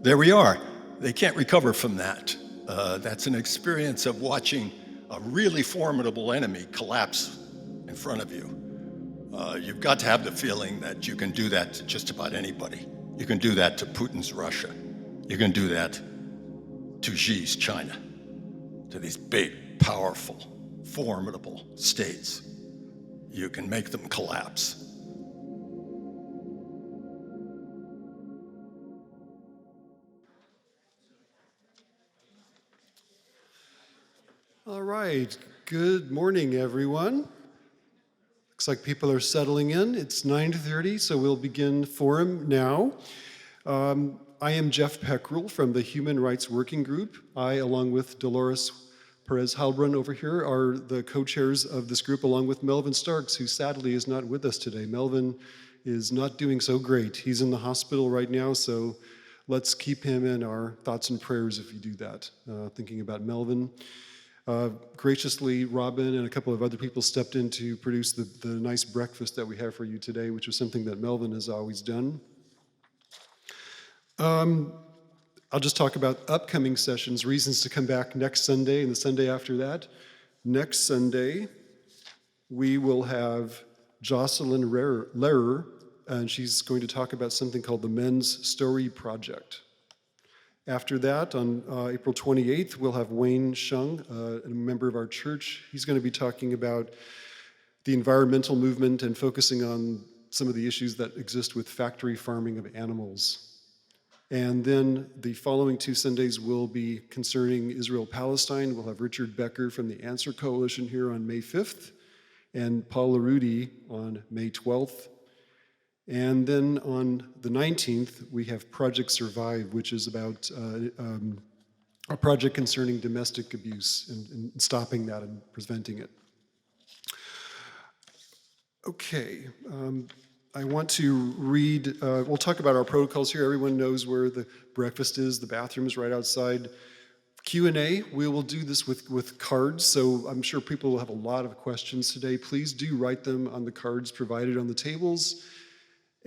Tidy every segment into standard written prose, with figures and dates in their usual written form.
there we are. They can't recover from that. That's an experience of watching a really formidable enemy collapse in front of you. You've got to have the feeling that you can do that to just about anybody. You can do that to Putin's Russia. You can do that to Xi's China, to these big, powerful, formidable states. You can make them collapse. All right, good morning, everyone. Looks like people are settling in. It's 9:30, so we'll begin forum now. I am Jeff Peckrell from the Human Rights Working Group. I, along with Dolores Perez-Halbrun over here, are the co-chairs of this group, along with Melvin Starks, who sadly is not with us today. Melvin is not doing so great. He's in the hospital right now, so let's keep him in our thoughts and prayers if you do that, thinking about Melvin. Graciously, Robin and a couple of other people stepped in to produce the nice breakfast that we have for you today, which was something that Melvin has always done. I'll just talk about upcoming sessions, reasons to come back next Sunday and the Sunday after that. Next Sunday, we will have Jocelyn Lehrer, and she's going to talk about something called the Men's Story Project. After that, on April 28th, we'll have Wayne Shung, a member of our church. He's going to be talking about the environmental movement and focusing on some of the issues that exist with factory farming of animals. And then the following 2 Sundays will be concerning Israel-Palestine. We'll have Richard Becker from the Answer Coalition here on May 5th, and Paul LaRudy on May 12th. And then on the 19th, we have Project Survive, which is about a project concerning domestic abuse and stopping that and preventing it. Okay, I want to read, we'll talk about our protocols here. Everyone knows where the breakfast is, the bathroom is right outside. Q&A, we will do this with cards, so I'm sure people will have a lot of questions today. Please do write them on the cards provided on the tables.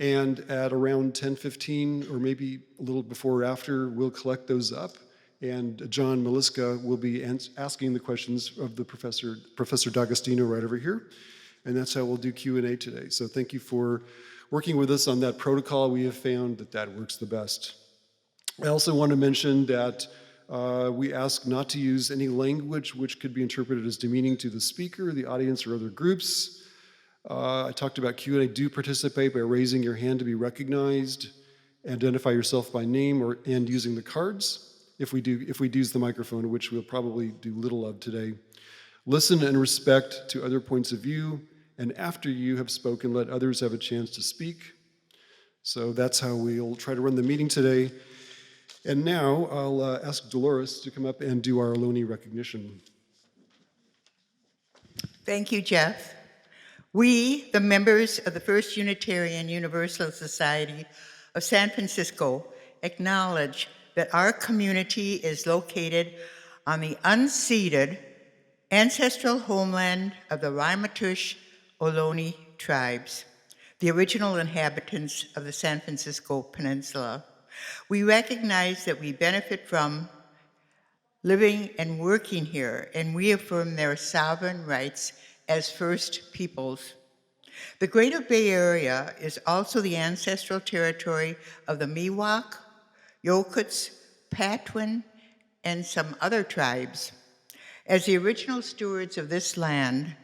And at around 10:15, or maybe a little before or after, we'll collect those up. And John Miliska will be asking the questions of the Professor D'Agostino right over here. And that's how we'll do Q&A today. So thank you for working with us on that protocol. We have found that that works the best. I also want to mention that we ask not to use any language which could be interpreted as demeaning to the speaker, the audience, or other groups. I talked about Q&A. Do participate by raising your hand to be recognized. Identify yourself by name and using the cards. If we use the microphone, which we'll probably do little of today. Listen and respect to other points of view. And after you have spoken, let others have a chance to speak. So that's how we'll try to run the meeting today. And now I'll ask Dolores to come up and do our Ohlone recognition. Thank you, Jeff. We, the members of the First Unitarian Universalist Society of San Francisco, acknowledge that our community is located on the unceded ancestral homeland of the Ramaytush Ohlone tribes, the original inhabitants of the San Francisco Peninsula. We recognize that we benefit from living and working here, and we affirm their sovereign rights as First Peoples. The Greater Bay Area is also the ancestral territory of the Miwok, Yokuts, Patwin, and some other tribes. As the original stewards of this land,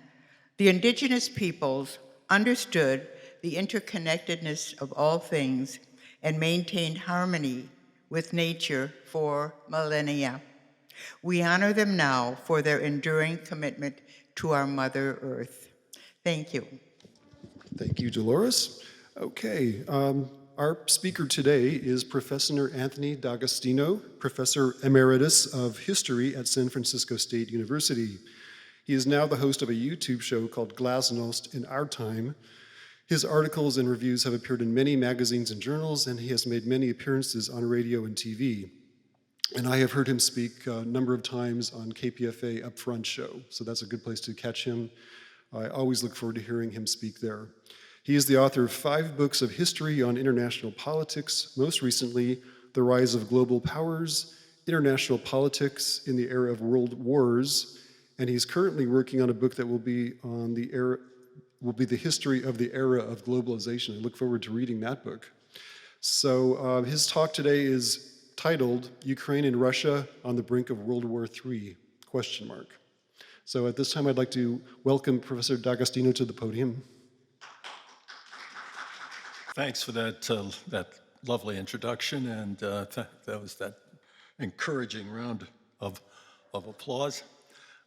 the indigenous peoples understood the interconnectedness of all things and maintained harmony with nature for millennia. We honor them now for their enduring commitment to our Mother Earth. Thank you. Thank you, Dolores. Okay, our speaker today is Professor Anthony D'Agostino, Professor Emeritus of History at San Francisco State University. He is now the host of a YouTube show called Glasnost in our time. His articles and reviews have appeared in many magazines and journals, and he has made many appearances on radio and TV. And I have heard him speak a number of times on KPFA Upfront show, so that's a good place to catch him. I always look forward to hearing him speak there. He is the author of 5 books of history on international politics, most recently, the rise of global powers, international politics in the era of world wars, and he's currently working on a book that will be the history of the era of globalization. I look forward to reading that book. So his talk today is titled Ukraine and Russia on the Brink of World War III, ? So at this time, I'd like to welcome Professor D'Agostino to the podium. Thanks for that lovely introduction, and that was that encouraging round of applause.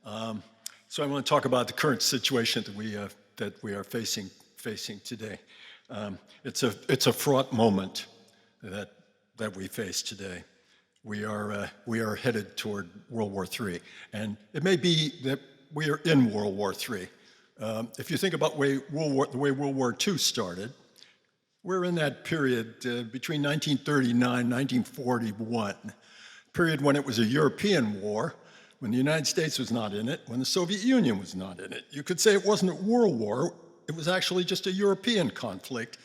So I want to talk about the current situation that we are facing today. It's a fraught moment that we face today. We are headed toward World War III, and it may be that we are in World War III. If you think about the way World War II started, we're in that period between 1939 and 1941, period when it was a European war, when the United States was not in it, when the Soviet Union was not in it. You could say it wasn't a world war, it was actually just a European conflict,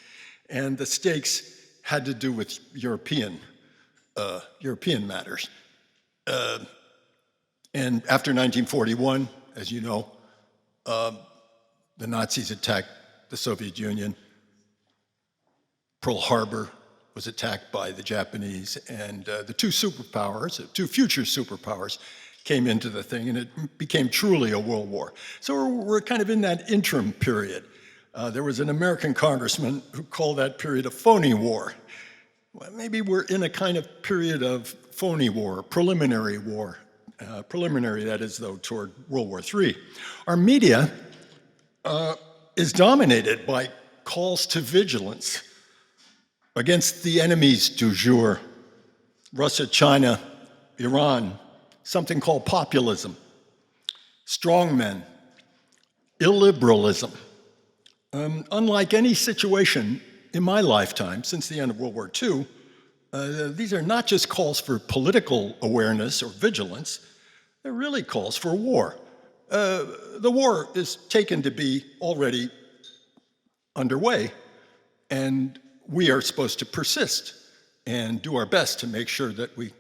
and the stakes had to do with European matters. And after 1941, as you know, the Nazis attacked the Soviet Union. Pearl Harbor was attacked by the Japanese, and the two future superpowers came into the thing, and it became truly a world war. So we're kind of in that interim period. There was an American congressman who called that period a phony war. Well, maybe we're in a kind of period of phony war, preliminary war. Preliminary, that is, though, toward World War III. Our media is dominated by calls to vigilance against the enemies du jour, Russia, China, Iran, something called populism, strongmen, illiberalism. Unlike any situation in my lifetime since the end of World War II, these are not just calls for political awareness or vigilance, they're really calls for war. The war is taken to be already underway, and we are supposed to persist and do our best to make sure that we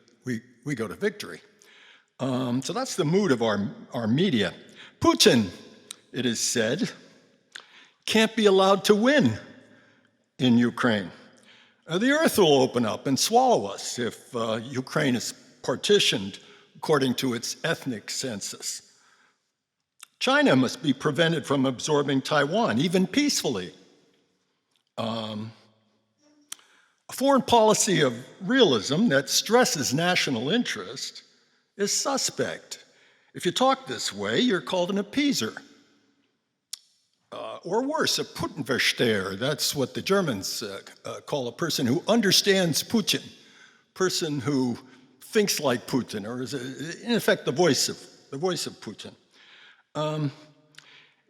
go to victory. So that's the mood of our media. Putin, it is said, can't be allowed to win in Ukraine. The earth will open up and swallow us if Ukraine is partitioned according to its ethnic census. China must be prevented from absorbing Taiwan, even peacefully. A foreign policy of realism that stresses national interest is suspect. If you talk this way, you're called an appeaser. Or worse, a Putinversteher. That's what the Germans call a person who understands Putin, person who thinks like Putin, or is in effect the voice of Putin.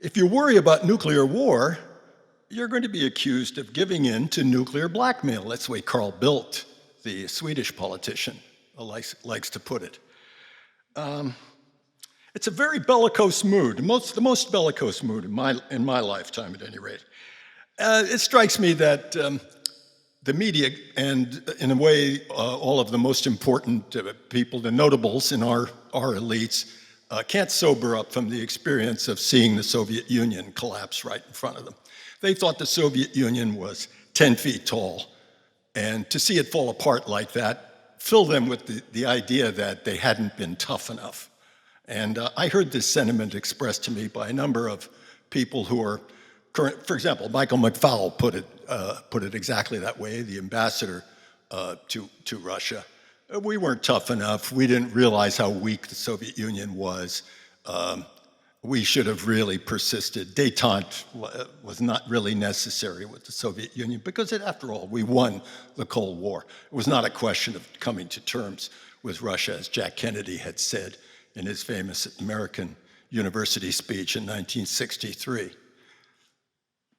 If you worry about nuclear war, you're going to be accused of giving in to nuclear blackmail. That's the way Carl Bildt, the Swedish politician, likes to put it. It's a very bellicose mood, the most bellicose mood in my lifetime, at any rate. It strikes me that the media, and in a way, all of the most important people, the notables in our elites, can't sober up from the experience of seeing the Soviet Union collapse right in front of them. They thought the Soviet Union was 10 feet tall, and to see it fall apart like that filled them with the idea that they hadn't been tough enough. And I heard this sentiment expressed to me by a number of people who are current. For example, Michael McFaul put it exactly that way, the ambassador to Russia. We weren't tough enough. We didn't realize how weak the Soviet Union was. We should have really persisted. Détente was not really necessary with the Soviet Union because, after all, we won the Cold War. It was not a question of coming to terms with Russia, as Jack Kennedy had said in his famous American University speech in 1963.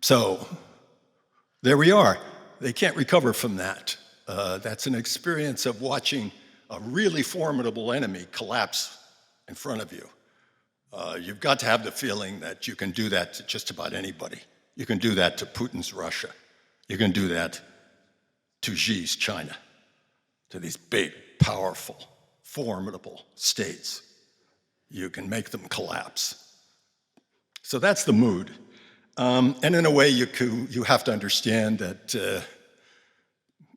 So there we are. They can't recover from that. That's an experience of watching a really formidable enemy collapse in front of you. You've got to have the feeling that you can do that to just about anybody. You can do that to Putin's Russia. You can do that to Xi's China, to these big, powerful, formidable states. You can make them collapse. So that's the mood. And in a way, you have to understand that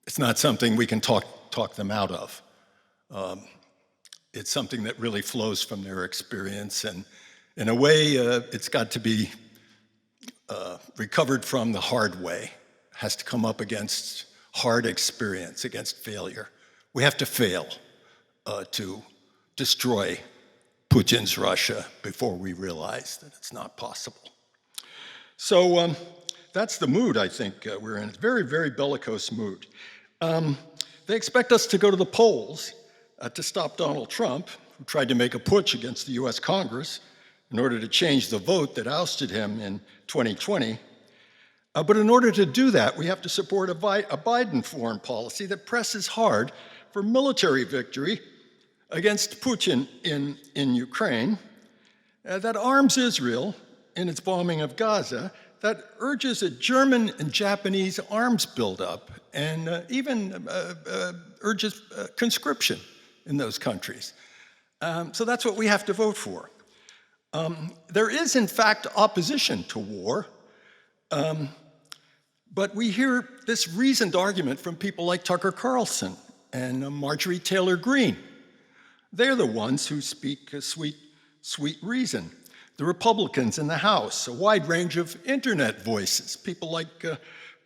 it's not something we can talk them out of. It's something that really flows from their experience, and in a way, it's got to be recovered from the hard way. It has to come up against hard experience, against failure. We have to fail to destroy Putin's Russia before we realize that it's not possible. So that's the mood I think we're in. It's a very, very bellicose mood. They expect us to go to the polls to stop Donald Trump, who tried to make a putsch against the US Congress in order to change the vote that ousted him in 2020. But in order to do that, we have to support a Biden foreign policy that presses hard for military victory against Putin in Ukraine, that arms Israel in its bombing of Gaza, that urges a German and Japanese arms buildup, and even urges conscription in those countries. So that's what we have to vote for. There is, in fact, opposition to war, but we hear this reasoned argument from people like Tucker Carlson and Marjorie Taylor Greene. They're the ones who speak sweet reason. The Republicans in the House, a wide range of internet voices, people like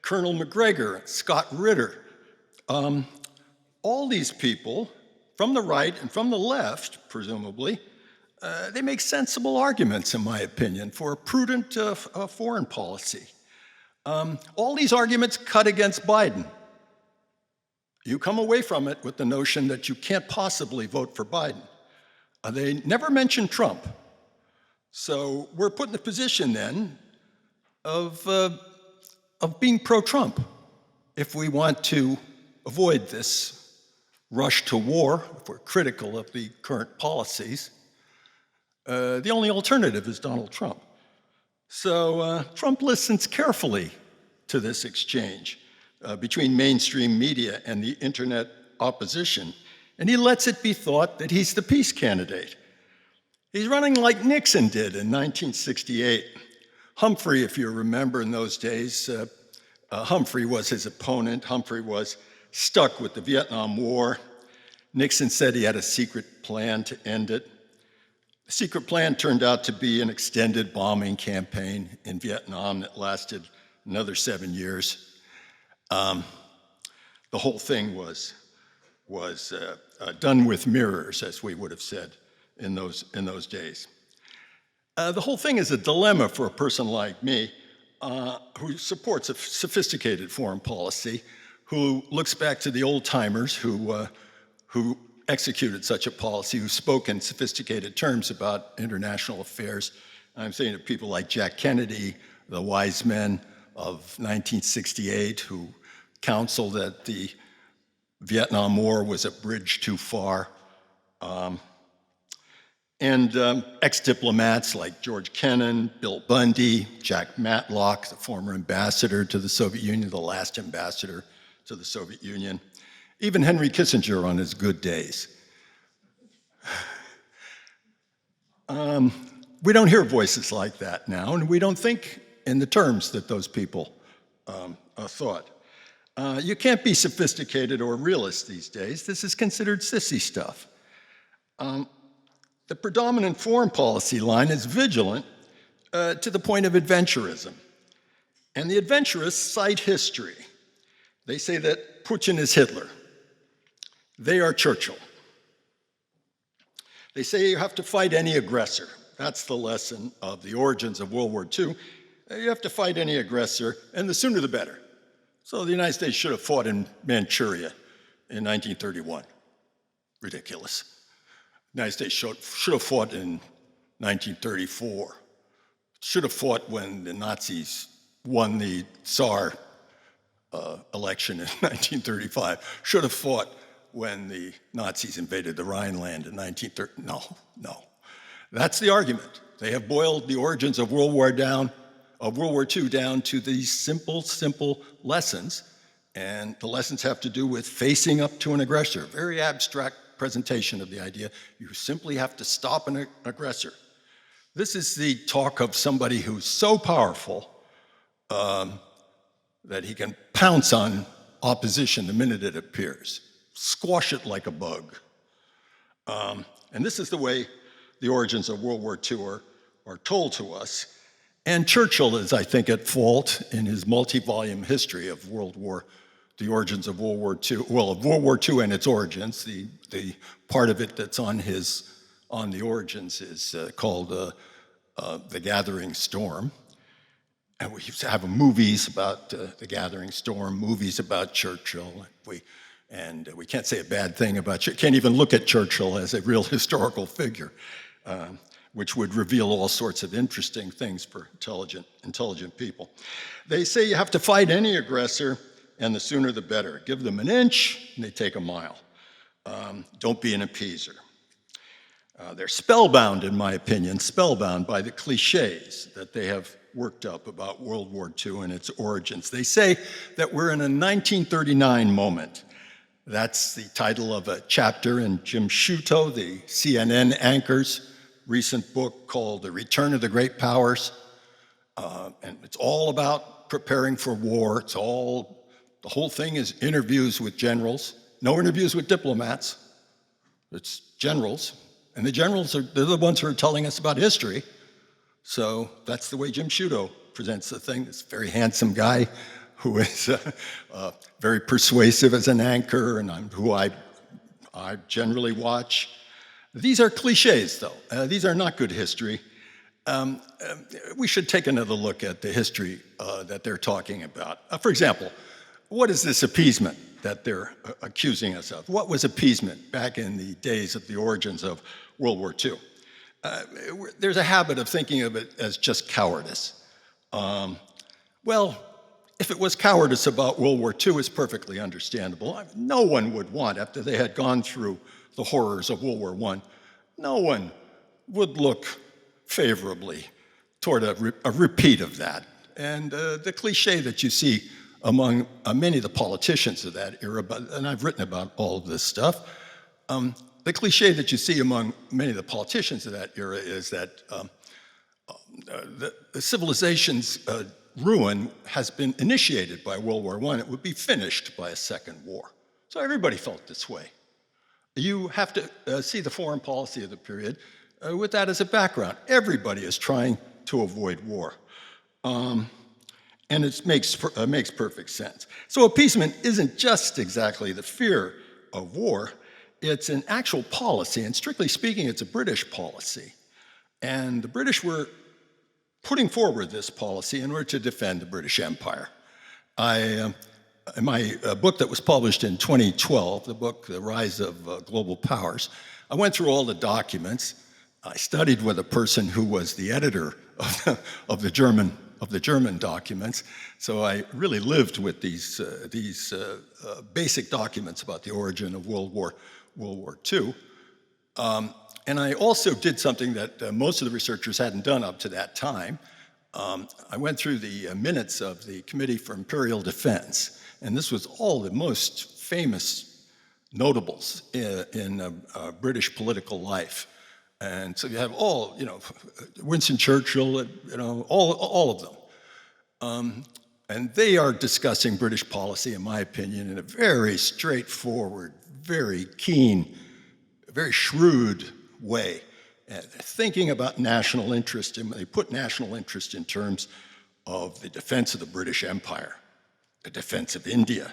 Colonel McGregor, Scott Ritter. All these people, from the right and from the left, presumably, they make sensible arguments, in my opinion, for a prudent foreign policy. All these arguments cut against Biden. You come away from it with the notion that you can't possibly vote for Biden. They never mention Trump. So we're put in the position then of being pro-Trump if we want to avoid this rush to war, if we're critical of the current policies. The only alternative is Donald Trump. So Trump listens carefully to this exchange between mainstream media and the internet opposition, and he lets it be thought that he's the peace candidate. He's running like Nixon did in 1968. Humphrey, if you remember in those days, Humphrey was his opponent. Humphrey was stuck with the Vietnam War. Nixon said he had a secret plan to end it. The secret plan turned out to be an extended bombing campaign in Vietnam that lasted another 7 years. The whole thing was done with mirrors, as we would have said in those days. The whole thing is a dilemma for a person like me who supports a sophisticated foreign policy, who looks back to the old timers who executed such a policy, who spoke in sophisticated terms about international affairs. I'm saying of people like Jack Kennedy, the wise men of 1968, who counseled that the Vietnam War was a bridge too far. And ex-diplomats like George Kennan, Bill Bundy, Jack Matlock, the former ambassador to the Soviet Union, the last ambassador to the Soviet Union, even Henry Kissinger on his good days. We don't hear voices like that now, and we don't think in the terms that those people thought. You can't be sophisticated or realist these days. This is considered sissy stuff. The predominant foreign policy line is vigilant to the point of adventurism. And the adventurists cite history. They say that Putin is Hitler. They are Churchill. They say you have to fight any aggressor. That's the lesson of the origins of World War II. You have to fight any aggressor, and the sooner the better. So the United States should have fought in Manchuria in 1931. Ridiculous. The United States should have fought in 1934. Should have fought when the Nazis won the Tsar election in 1935. Should have fought when the Nazis invaded the Rhineland in 1930. No. That's the argument. They have boiled the origins of World War II down to these simple lessons And the lessons have to do with facing up to an aggressor. Very abstract presentation of the idea. You simply have to stop an aggressor. This is the talk of somebody who's so powerful that he can pounce on opposition the minute it appears, squash it like a bug. And this is the way the origins of World War II are told to us. And Churchill is, I think, at fault in his multi-volume history of the origins of World War II, well, of World War II and its origins. The part of it that's on the origins is called The Gathering Storm. And we used to have movies about The Gathering Storm, movies about Churchill. We can't say a bad thing about Churchill. Can't even look at Churchill as a real historical figure, which would reveal all sorts of interesting things for intelligent people. They say you have to fight any aggressor, and the sooner the better. Give them an inch, and they take a mile. Don't be an appeaser. They're spellbound, in my opinion, spellbound by the cliches that they have worked up about World War II and its origins. They say that we're in a 1939 moment. That's the title of a chapter in Jim Sciutto, the CNN anchor's recent book called The Return of the Great Powers. And it's all about preparing for war. The whole thing is interviews with generals. No interviews with diplomats. It's generals. And the generals they're the ones who are telling us about history. So that's the way Jim Sciutto presents the thing. This very handsome guy who is very persuasive as an anchor, and who I generally watch. These are cliches, though. These are not good history. We should take another look at the history that they're talking about. For example, what is this appeasement that they're accusing us of? What was appeasement back in the days of the origins of World War II? There's a habit of thinking of it as just cowardice. Well, if it was cowardice about World War II, it's perfectly understandable. No one would want, after they had gone through the horrors of World War I, no one would look favorably toward a repeat of that. And the cliche that you see among many of the politicians of that era, and I've written about all of this stuff, the cliche that you see among many of the politicians of that era is that the civilization's ruin has been initiated by World War I. It would be finished by a second war. So everybody felt this way. You have to see the foreign policy of the period with that as a background. Everybody is trying to avoid war. And it makes perfect sense. So appeasement isn't just exactly the fear of war. It's an actual policy, and strictly speaking, it's a British policy. And the British were putting forward this policy in order to defend the British Empire. In my book that was published in 2012, the book, The Rise of Global Powers, I went through all the documents. I studied with a person who was the editor of the German documents, so I really lived with these basic documents about the origin of World War II. And I also did something that most of the researchers hadn't done up to that time. I went through the minutes of the Committee for Imperial Defense, and this was all the most famous notables in British political life. And so you have all, Winston Churchill, all of them. And they are discussing British policy, in my opinion, in a very straightforward, very keen, very shrewd way, thinking about national interest, and they put national interest in terms of the defense of the British Empire, the defense of India,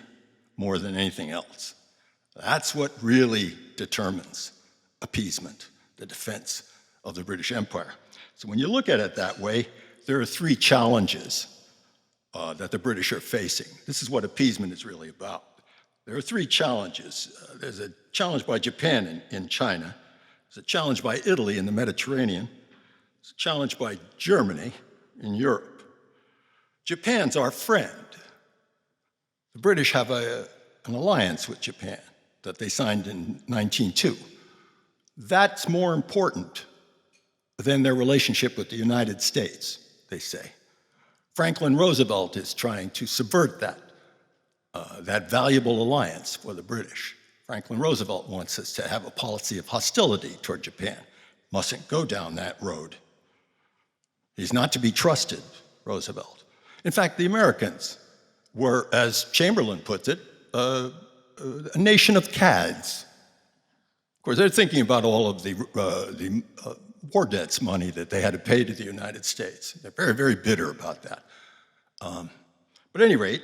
more than anything else. That's what really determines appeasement, the defense of the British Empire. So when you look at it that way, there are three challenges that the British are facing. This is what appeasement is really about. There are three challenges. There's a challenge by Japan in China. There's a challenge by Italy in the Mediterranean. There's a challenge by Germany in Europe. Japan's our friend. The British have an alliance with Japan that they signed in 1902. That's more important than their relationship with the United States, they say. Franklin Roosevelt is trying to subvert that that valuable alliance for the British. Franklin Roosevelt wants us to have a policy of hostility toward Japan. Mustn't go down that road. He's not to be trusted, Roosevelt. In fact, the Americans were, as Chamberlain puts it, a nation of cads. Of course, they're thinking about all of the war debts money that they had to pay to the United States. They're very, very bitter about that. But at any rate,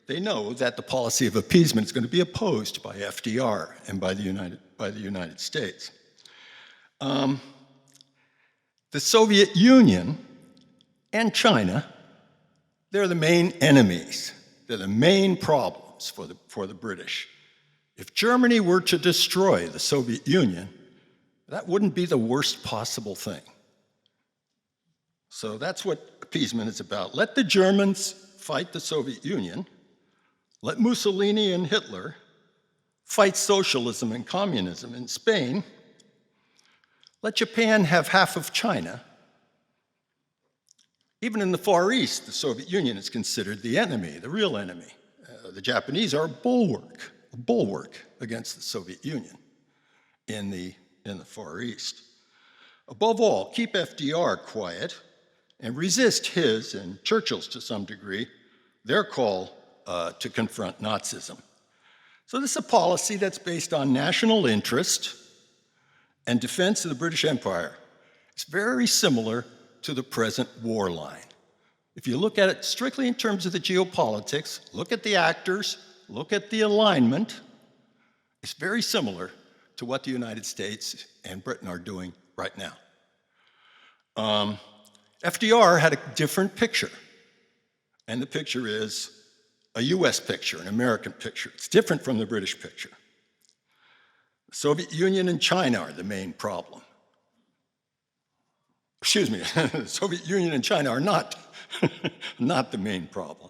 they know that the policy of appeasement is going to be opposed by FDR and by the United States. The Soviet Union and China, they're the main enemies. They're the main problems for the British. If Germany were to destroy the Soviet Union, that wouldn't be the worst possible thing. So that's what appeasement is about. Let the Germans fight the Soviet Union. Let Mussolini and Hitler fight socialism and communism in Spain. Let Japan have half of China. Even in the Far East, the Soviet Union is considered the enemy, the real enemy. The Japanese are a bulwark against the Soviet Union in the Far East. Above all, keep FDR quiet and resist his, and Churchill's to some degree, their call to confront Nazism. So this is a policy that's based on national interest and defense of the British Empire. It's very similar to the present war line. If you look at it strictly in terms of the geopolitics, look at the actors, look at the alignment, it's very similar to what the United States and Britain are doing right now. FDR had a different picture, and the picture is a US picture, an American picture. It's different from the British picture. The Soviet Union and China are the main problem. Excuse me, the Soviet Union and China are not the main problem.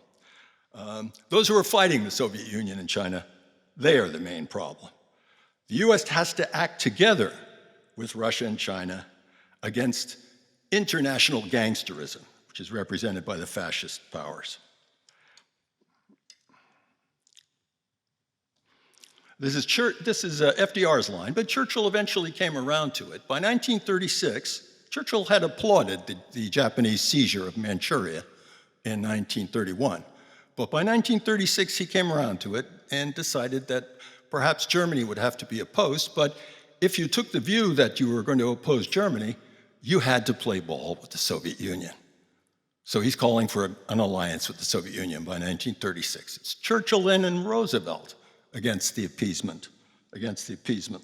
Those who are fighting the Soviet Union and China, they are the main problem. The US has to act together with Russia and China against international gangsterism, which is represented by the fascist powers. This is FDR's line, but Churchill eventually came around to it. By 1936, Churchill had applauded the Japanese seizure of Manchuria in 1931. But by 1936, he came around to it and decided that perhaps Germany would have to be opposed, but if you took the view that you were going to oppose Germany, you had to play ball with the Soviet Union. So he's calling for an alliance with the Soviet Union by 1936. It's Churchill then and Roosevelt against the appeasement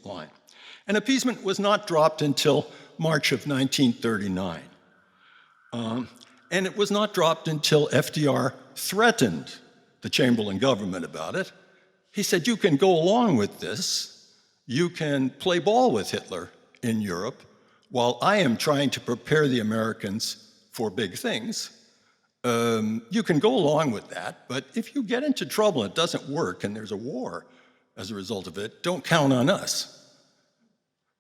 line. And appeasement was not dropped until March of 1939. And it was not dropped until FDR threatened the Chamberlain government about it. He said, you can go along with this, you can play ball with Hitler in Europe, while I am trying to prepare the Americans for big things. You can go along with that, but if you get into trouble and it doesn't work and there's a war as a result of it, don't count on us.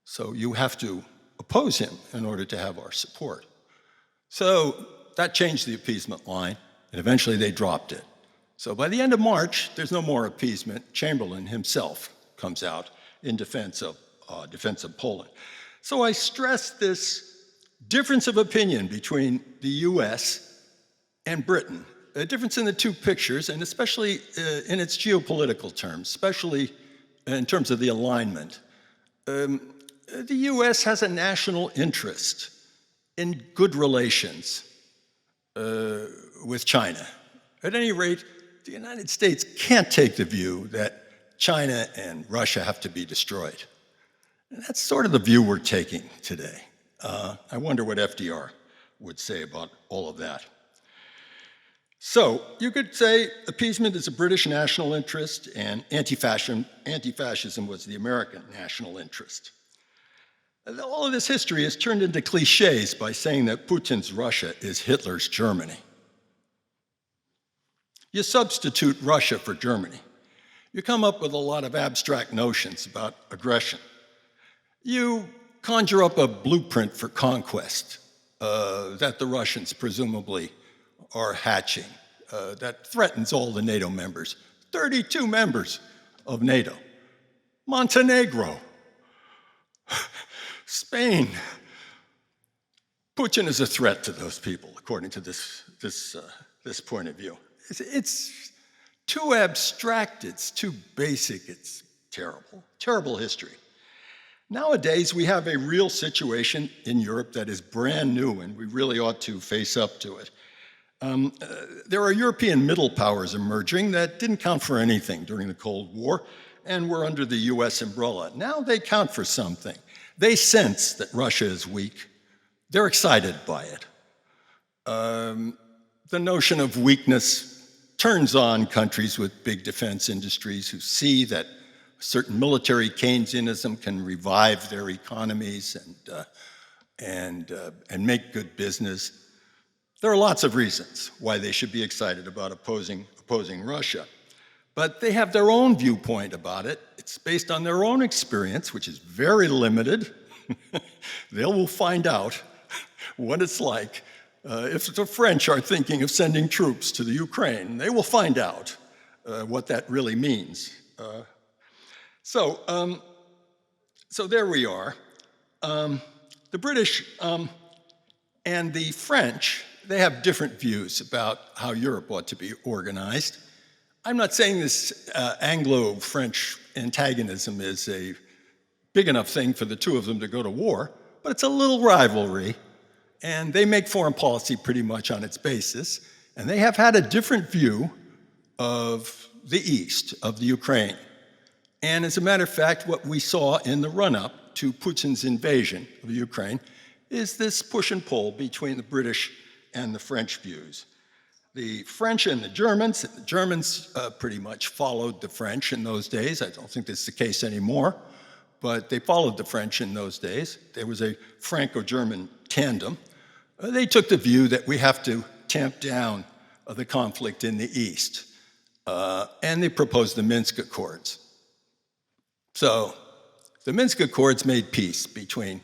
So you have to oppose him in order to have our support. So that changed the appeasement line, and eventually they dropped it. So by the end of March, there's no more appeasement. Chamberlain himself comes out in defense of Poland. So I stress this difference of opinion between the US and Britain, a difference in the two pictures, and especially in its geopolitical terms, especially in terms of the alignment. The US has a national interest in good relations with China. At any rate, the United States can't take the view that China and Russia have to be destroyed. And that's sort of the view we're taking today. I wonder what FDR would say about all of that. So you could say appeasement is a British national interest and anti-fascism was the American national interest. All of this history is turned into cliches by saying that Putin's Russia is Hitler's Germany. You substitute Russia for Germany. You come up with a lot of abstract notions about aggression. You conjure up a blueprint for conquest that the Russians presumably are hatching that threatens all the NATO members 32 members of NATO. Montenegro, Spain. Putin is a threat to those people, according to this point of view. It's too abstract, it's too basic, it's terrible, terrible history. Nowadays, we have a real situation in Europe that is brand new, and we really ought to face up to it. There are European middle powers emerging that didn't count for anything during the Cold War and were under the US umbrella. Now they count for something. They sense that Russia is weak. They're excited by it. The notion of weakness turns on countries with big defense industries who see that certain military Keynesianism can revive their economies and make good business. There are lots of reasons why they should be excited about opposing Russia. But they have their own viewpoint about it. It's based on their own experience, which is very limited. They will find out what it's like if the French are thinking of sending troops to the Ukraine. They will find out what that really means. So there we are. The British and the French, they have different views about how Europe ought to be organized. I'm not saying this Anglo-French antagonism is a big enough thing for the two of them to go to war, but it's a little rivalry, and they make foreign policy pretty much on its basis, and they have had a different view of the East, of the Ukraine. And as a matter of fact, what we saw in the run-up to Putin's invasion of Ukraine is this push and pull between the British and the French views. The French and the Germans pretty much followed the French in those days. I don't think that's the case anymore, but they followed the French in those days. There was a Franco-German tandem. They took the view that we have to tamp down the conflict in the East, and they proposed the Minsk Accords. So the Minsk Accords made peace between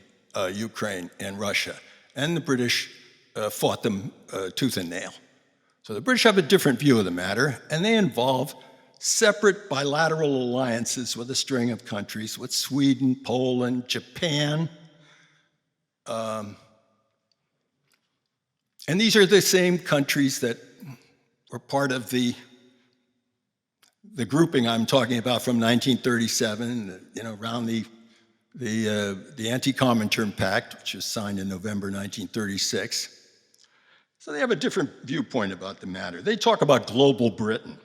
Ukraine and Russia, and the British fought them tooth and nail. So the British have a different view of the matter, and they involve separate bilateral alliances with a string of countries, with Sweden, Poland, Japan. And these are the same countries that were part of the grouping I'm talking about from 1937, around the Anti-Comintern Pact, which was signed in November 1936. So they have a different viewpoint about the matter. They talk about global Britain,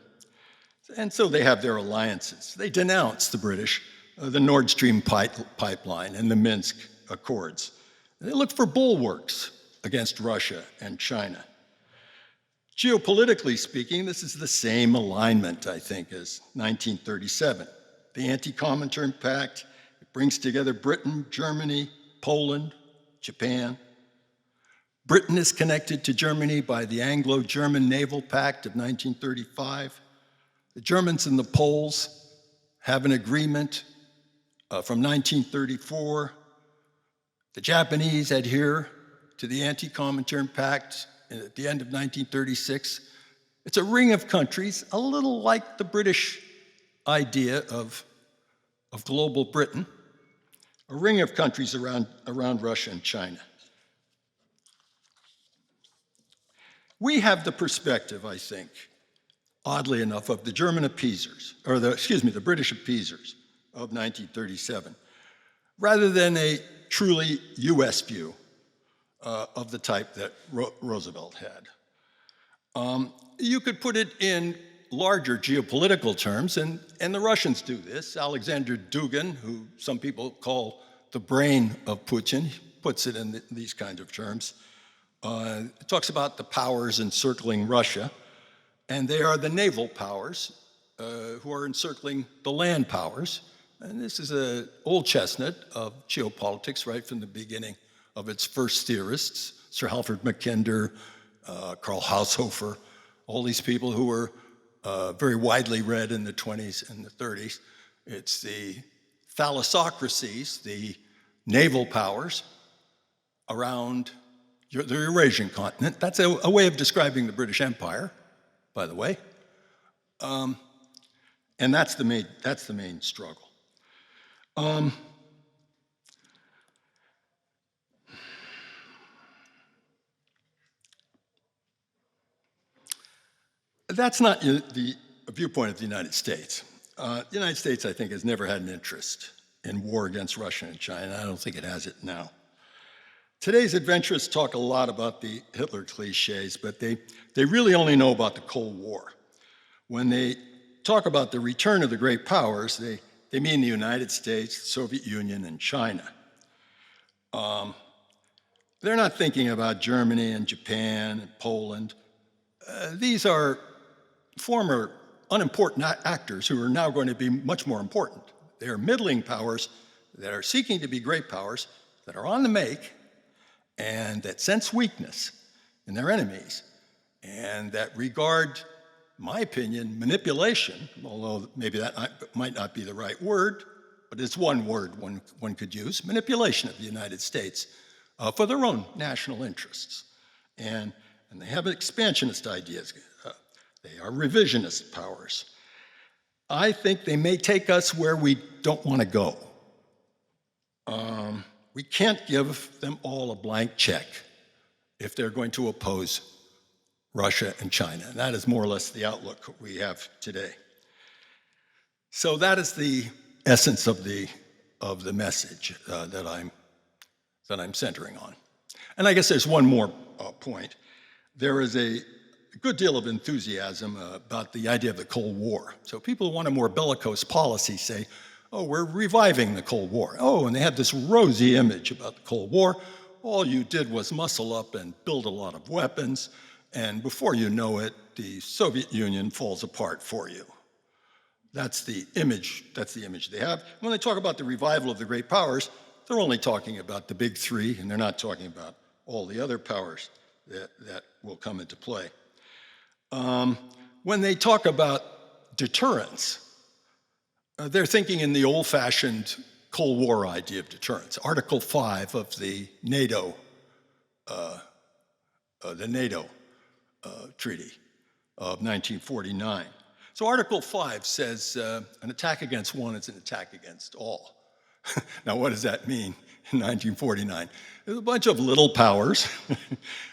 and so they have their alliances. They denounce the British, the Nord Stream pipeline and the Minsk Accords. They look for bulwarks against Russia and China. Geopolitically speaking, this is the same alignment, I think, as 1937. The Anti-Comintern Pact, it brings together Britain, Germany, Poland, Japan. Britain is connected to Germany by the Anglo-German Naval Pact of 1935. The Germans and the Poles have an agreement from 1934. The Japanese adhere to the Anti-Comintern Pact at the end of 1936. It's a ring of countries, a little like the British idea of global Britain, a ring of countries around Russia and China. We have the perspective, I think, oddly enough, of the German appeasers, or the British appeasers of 1937, rather than a truly US view of the type that Roosevelt had. You could put it in larger geopolitical terms, and the Russians do this. Alexander Dugin, who some people call the brain of Putin, puts it in these kinds of terms. It talks about the powers encircling Russia, and they are the naval powers who are encircling the land powers. And this is an old chestnut of geopolitics right from the beginning of its first theorists, Sir Halford Mackinder, Karl Haushofer, all these people who were very widely read in the 20s and the 30s. It's the thalassocracies, the naval powers around the Eurasian continent. That's a way of describing the British Empire, by the way. And that's the main struggle. That's not the viewpoint of the United States. The United States, I think, has never had an interest in war against Russia and China. I don't think it has it now. Today's adventurers talk a lot about the Hitler cliches, but they really only know about the Cold War. When they talk about the return of the great powers, they mean the United States, the Soviet Union, and China. They're not thinking about Germany and Japan and Poland. These are former unimportant actors who are now going to be much more important. They are middling powers that are seeking to be great powers, that are on the make, and that sense weakness in their enemies, and that regard, in my opinion, manipulation, although maybe that might not be the right word, but it's one word one could use, manipulation of the United States for their own national interests. And they have expansionist ideas. They are revisionist powers. I think they may take us where we don't want to go. We can't give them all a blank check if they're going to oppose Russia and China. And that is more or less the outlook we have today. So that is the essence of the message that I'm centering on. And I guess there's one more point. There is a good deal of enthusiasm about the idea of the Cold War. So people who want a more bellicose policy say, oh, we're reviving the Cold War. Oh, and they have this rosy image about the Cold War. All you did was muscle up and build a lot of weapons, and before you know it, the Soviet Union falls apart for you. That's the image they have. When they talk about the revival of the great powers, they're only talking about the big three, and they're not talking about all the other powers that will come into play. When they talk about deterrence, they're thinking in the old-fashioned Cold War idea of deterrence. Article 5 of the NATO Treaty of 1949. So Article 5 says an attack against one is an attack against all. Now, what does that mean in 1949? There's a bunch of little powers.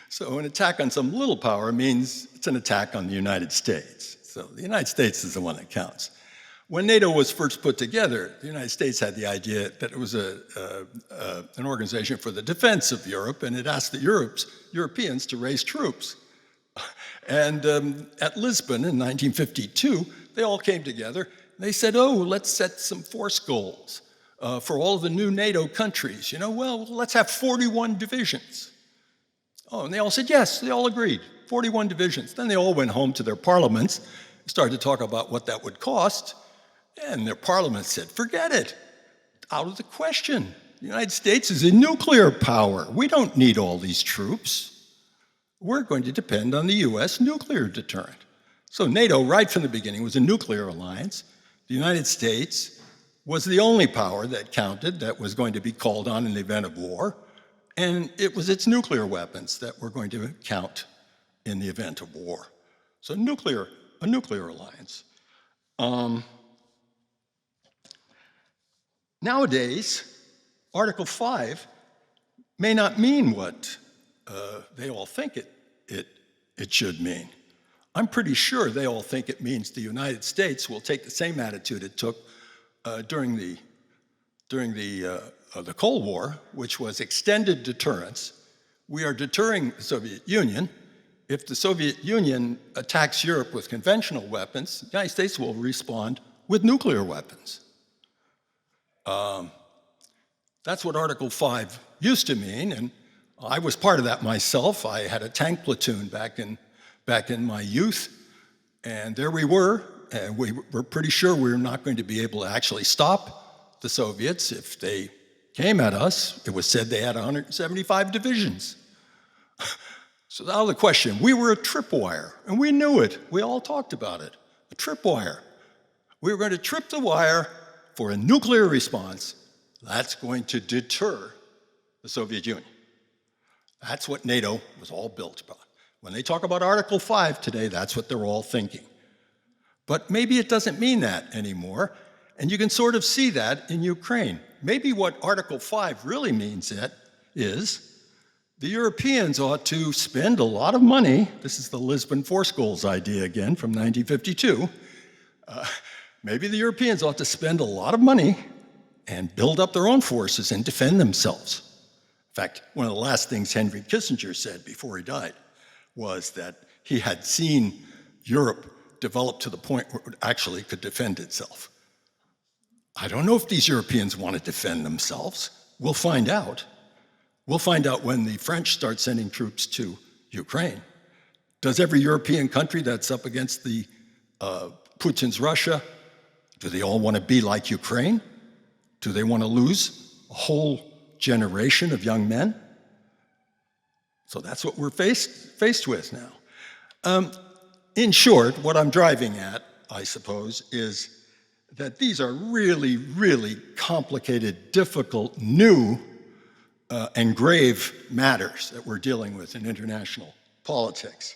So an attack on some little power means it's an attack on the United States. So the United States is the one that counts. When NATO was first put together, the United States had the idea that it was an organization for the defense of Europe, and it asked the Europeans to raise troops. And at Lisbon in 1952, they all came together. And they said, oh, let's set some force goals for all of the new NATO countries. Well, let's have 41 divisions. Oh, and they all said yes, they all agreed, 41 divisions. Then they all went home to their parliaments, started to talk about what that would cost, and their parliament said, forget it, out of the question. The United States is a nuclear power. We don't need all these troops. We're going to depend on the US nuclear deterrent. So NATO, right from the beginning, was a nuclear alliance. The United States was the only power that counted, that was going to be called on in the event of war, and it was its nuclear weapons that were going to count in the event of war. So a nuclear alliance. Nowadays, Article 5 may not mean what they all think it should mean. I'm pretty sure they all think it means the United States will take the same attitude it took during the Cold War, which was extended deterrence. We are deterring the Soviet Union. If the Soviet Union attacks Europe with conventional weapons, the United States will respond with nuclear weapons. That's what Article 5 used to mean, and I was part of that myself. I had a tank platoon back in my youth, and there we were, and we were pretty sure we were not going to be able to actually stop the Soviets if they came at us. It was said they had 175 divisions. So now the question, we were a tripwire, and we knew it. We all talked about it, a tripwire. We were going to trip the wire for a nuclear response that's going to deter the Soviet Union. That's what NATO was all built about. When they talk about Article 5 today, that's what they're all thinking. But maybe it doesn't mean that anymore, and you can sort of see that in Ukraine. Maybe what Article 5 really means is the Europeans ought to spend a lot of money. This is the Lisbon Four Schools idea again from 1952. Maybe the Europeans ought to spend a lot of money and build up their own forces and defend themselves. In fact, one of the last things Henry Kissinger said before he died was that he had seen Europe develop to the point where it actually could defend itself. I don't know if these Europeans want to defend themselves. We'll find out. We'll find out when the French start sending troops to Ukraine. Does every European country that's up against the Putin's Russia, do they all want to be like Ukraine? Do they want to lose a whole generation of young men? So that's what we're faced with now. In short, what I'm driving at, I suppose, is that these are really, really complicated, difficult, new, and grave matters that we're dealing with in international politics.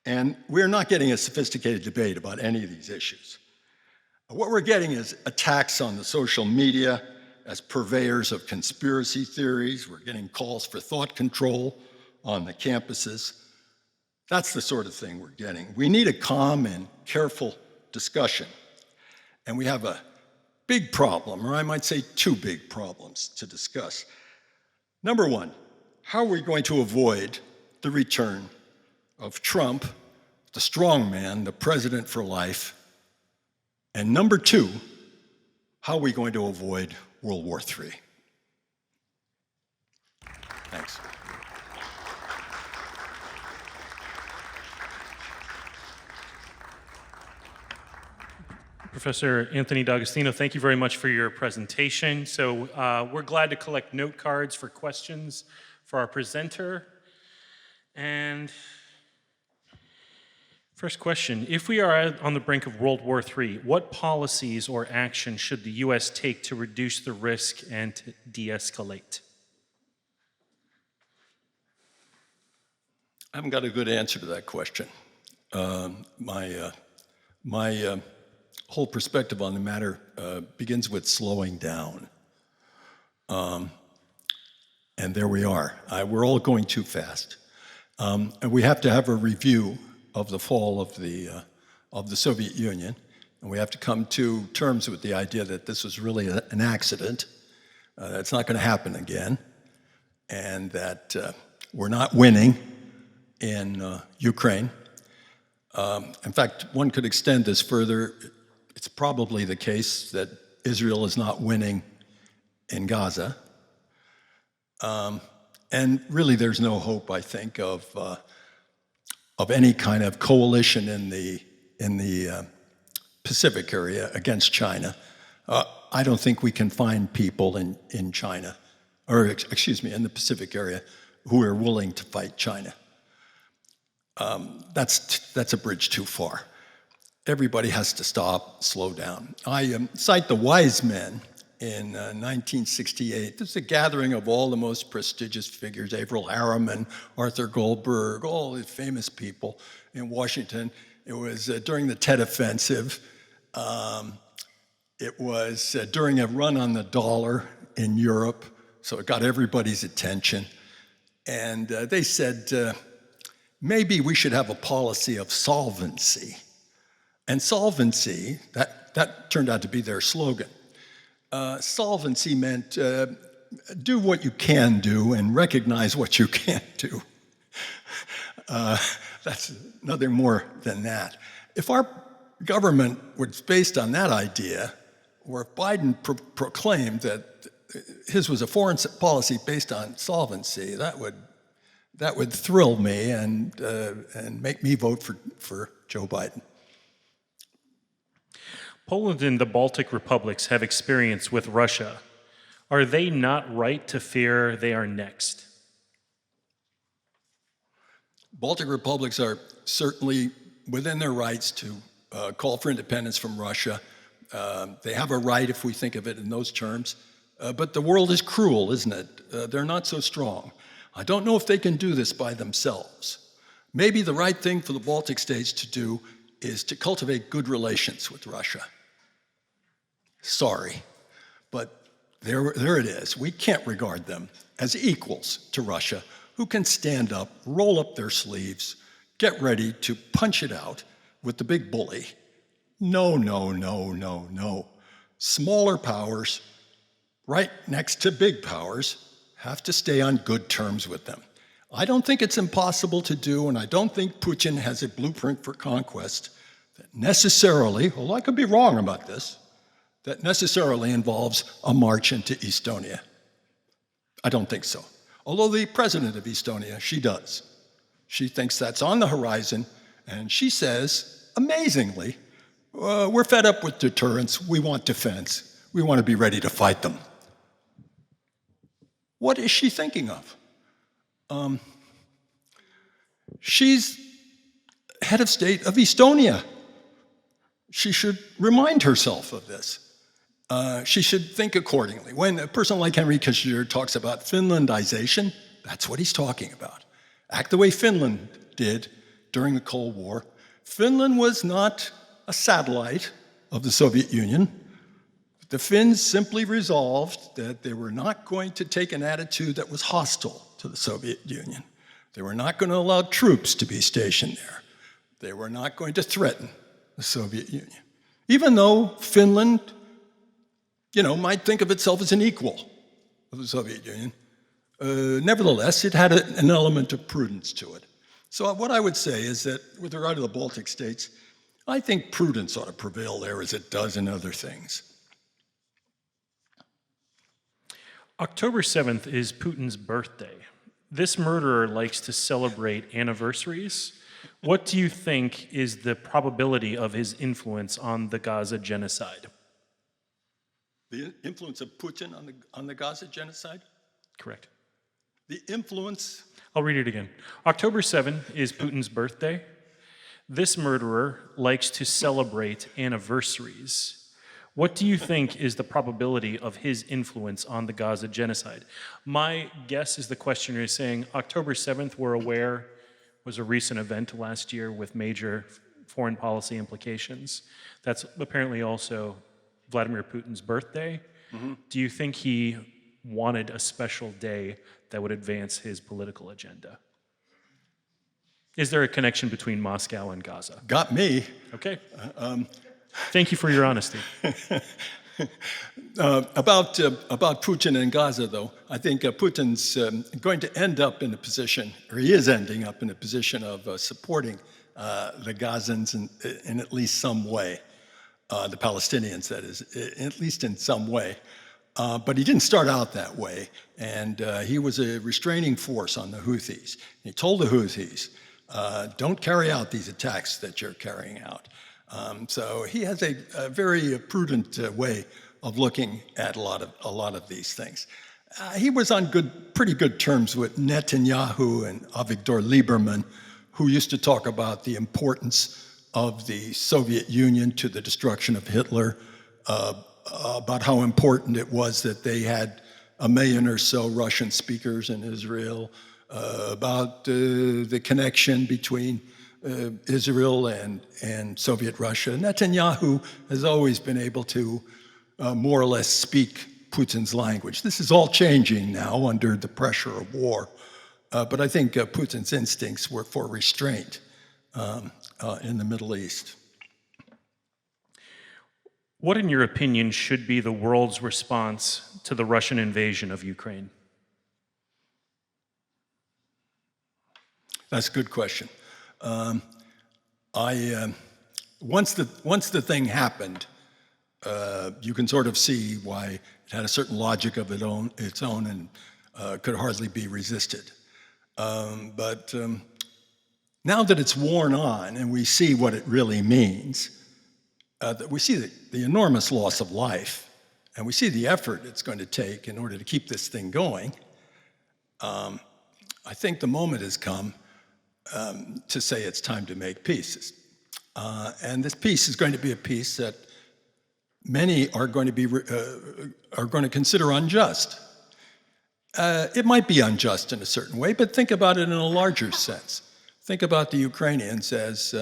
And we're not getting a sophisticated debate about any of these issues. What we're getting is attacks on the social media as purveyors of conspiracy theories. We're getting calls for thought control on the campuses. That's the sort of thing we're getting. We need a calm and careful discussion. And we have a big problem, or I might say two big problems to discuss. Number one, how are we going to avoid the return of Trump, the strong man, the president for life? And number two, how are we going to avoid World War III? Thanks. Professor Anthony D'Agostino, thank you very much for your presentation. So we're glad to collect note cards for questions for our presenter. And first question, if we are on the brink of World War III, what policies or action should the U.S. take to reduce the risk and to de-escalate? I haven't got a good answer to that question. My whole perspective on the matter begins with slowing down. And there we are. We're all going too fast. And we have to have a review of the fall of the Soviet Union. And we have to come to terms with the idea that this was really an accident. It's not going to happen again. And that we're not winning in Ukraine. In fact, one could extend this further. It's probably the case that Israel is not winning in Gaza. And really, there's no hope, I think, of any kind of coalition in the Pacific area against China. I don't think we can find people in China, or excuse me, in the Pacific area, who are willing to fight China. That's a bridge too far. Everybody has to stop, slow down. I cite the Wise Men in 1968. This is a gathering of all the most prestigious figures, Averell Harriman, Arthur Goldberg, all the famous people in Washington. It was during the Tet Offensive. It was during a run on the dollar in Europe, so it got everybody's attention. And they said, maybe we should have a policy of solvency. And solvency, that turned out to be their slogan. Solvency meant do what you can do and recognize what you can't do. That's nothing more than that. If our government was based on that idea, or if Biden proclaimed that his was a foreign policy based on solvency, that would thrill me and make me vote for Joe Biden. Poland and the Baltic republics have experience with Russia. Are they not right to fear they are next? Baltic republics are certainly within their rights to call for independence from Russia. They have a right if we think of it in those terms. But the world is cruel, isn't it? They're not so strong. I don't know if they can do this by themselves. Maybe the right thing for the Baltic states to do is to cultivate good relations with Russia. Sorry, but there it is. We can't regard them as equals to Russia, who can stand up, roll up their sleeves, get ready to punch it out with the big bully. No, no, no, no, no. Smaller powers, right next to big powers, have to stay on good terms with them. I don't think it's impossible to do, and I don't think Putin has a blueprint for conquest that necessarily, well, I could be wrong about this, that necessarily involves a march into Estonia. I don't think so. Although the president of Estonia, she does. She thinks that's on the horizon, and she says, amazingly, we're fed up with deterrence, we want defense, we want to be ready to fight them. What is she thinking of? She's head of state of Estonia. She should remind herself of this. She should think accordingly. When a person like Henry Kissinger talks about Finlandization, that's what he's talking about. Act the way Finland did during the Cold War. Finland was not a satellite of the Soviet Union. The Finns simply resolved that they were not going to take an attitude that was hostile to the Soviet Union. They were not going to allow troops to be stationed there. They were not going to threaten the Soviet Union. Even though Finland, might think of itself as an equal of the Soviet Union, nevertheless, it had an element of prudence to it. So what I would say is that with regard to the Baltic states, I think prudence ought to prevail there as it does in other things. October 7th is Putin's birthday. This murderer likes to celebrate anniversaries. What do you think is the probability of his influence on the Gaza genocide? The influence of Putin on the Gaza genocide? Correct. The influence? I'll read it again. October 7 is Putin's birthday. This murderer likes to celebrate anniversaries. What do you think is the probability of his influence on the Gaza genocide? My guess is the questioner is saying October 7th, we're aware, was a recent event last year with major foreign policy implications. That's apparently also Vladimir Putin's birthday. Mm-hmm. Do you think he wanted a special day that would advance his political agenda? Is there a connection between Moscow and Gaza? Got me. Okay. Thank you for your honesty. About Putin and Gaza, though, I think Putin's going to end up in a position, or he is ending up in a position of supporting the Gazans in at least some way, the Palestinians, that is, at least in some way. But he didn't start out that way, and he was a restraining force on the Houthis. He told the Houthis, don't carry out these attacks that you're carrying out. So he has a very prudent way of looking at a lot of these things. He was on pretty good terms with Netanyahu and Avigdor Lieberman, who used to talk about the importance of the Soviet Union to the destruction of Hitler, about how important it was that they had 1 million or so Russian speakers in Israel, about the connection between Israel and Soviet Russia. Netanyahu has always been able to more or less speak Putin's language. This is all changing now under the pressure of war, but I think Putin's instincts were for restraint in the Middle East. What, in your opinion, should be the world's response to the Russian invasion of Ukraine? That's a good question. Once the thing happened, you can sort of see why it had a certain logic of its own and could hardly be resisted. But now that it's worn on and we see what it really means, that we see the enormous loss of life, and we see the effort it's going to take in order to keep this thing going, I think the moment has come to say it's time to make peace. And this peace is going to be a peace that many are going to consider unjust. It might be unjust in a certain way, but think about it in a larger sense. Think about the Ukrainians as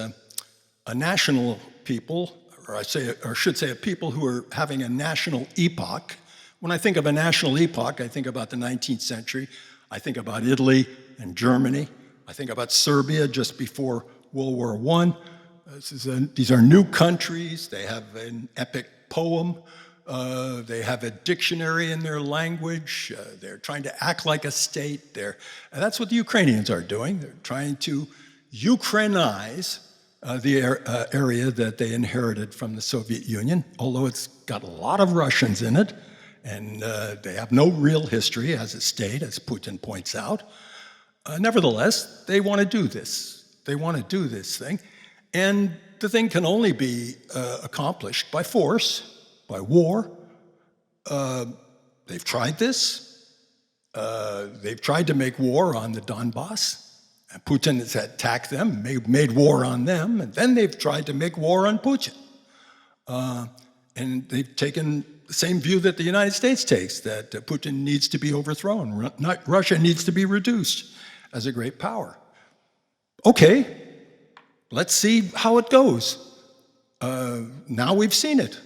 a national people, or should say a people who are having a national epoch. When I think of a national epoch, I think about the 19th century. I think about Italy and Germany. I think about Serbia just before World War I. These are new countries. They have an epic poem. They have a dictionary in their language. They're trying to act like a state. And that's what the Ukrainians are doing. They're trying to Ukrainize the area that they inherited from the Soviet Union, although it's got a lot of Russians in it, and they have no real history as a state, as Putin points out. Nevertheless, they want to do this. They want to do this thing. And the thing can only be accomplished by force, by war. They've tried this. They've tried to make war on the Donbass. And Putin has attacked them, made war on them, and then they've tried to make war on Putin. And they've taken the same view that the United States takes, that Putin needs to be overthrown, Russia needs to be reduced as a great power. Okay, let's see how it goes. Now we've seen it.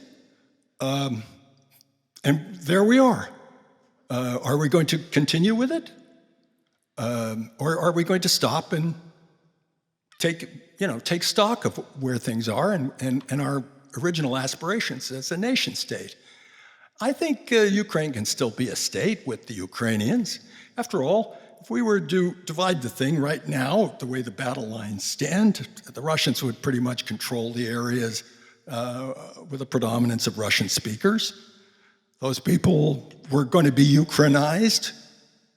And there we are. Are we going to continue with it? Or are we going to stop and take stock of where things are and our original aspirations as a nation state? I think Ukraine can still be a state with the Ukrainians. After all, if we were to divide the thing right now, the way the battle lines stand, the Russians would pretty much control the areas with a predominance of Russian speakers. Those people were going to be Ukrainized.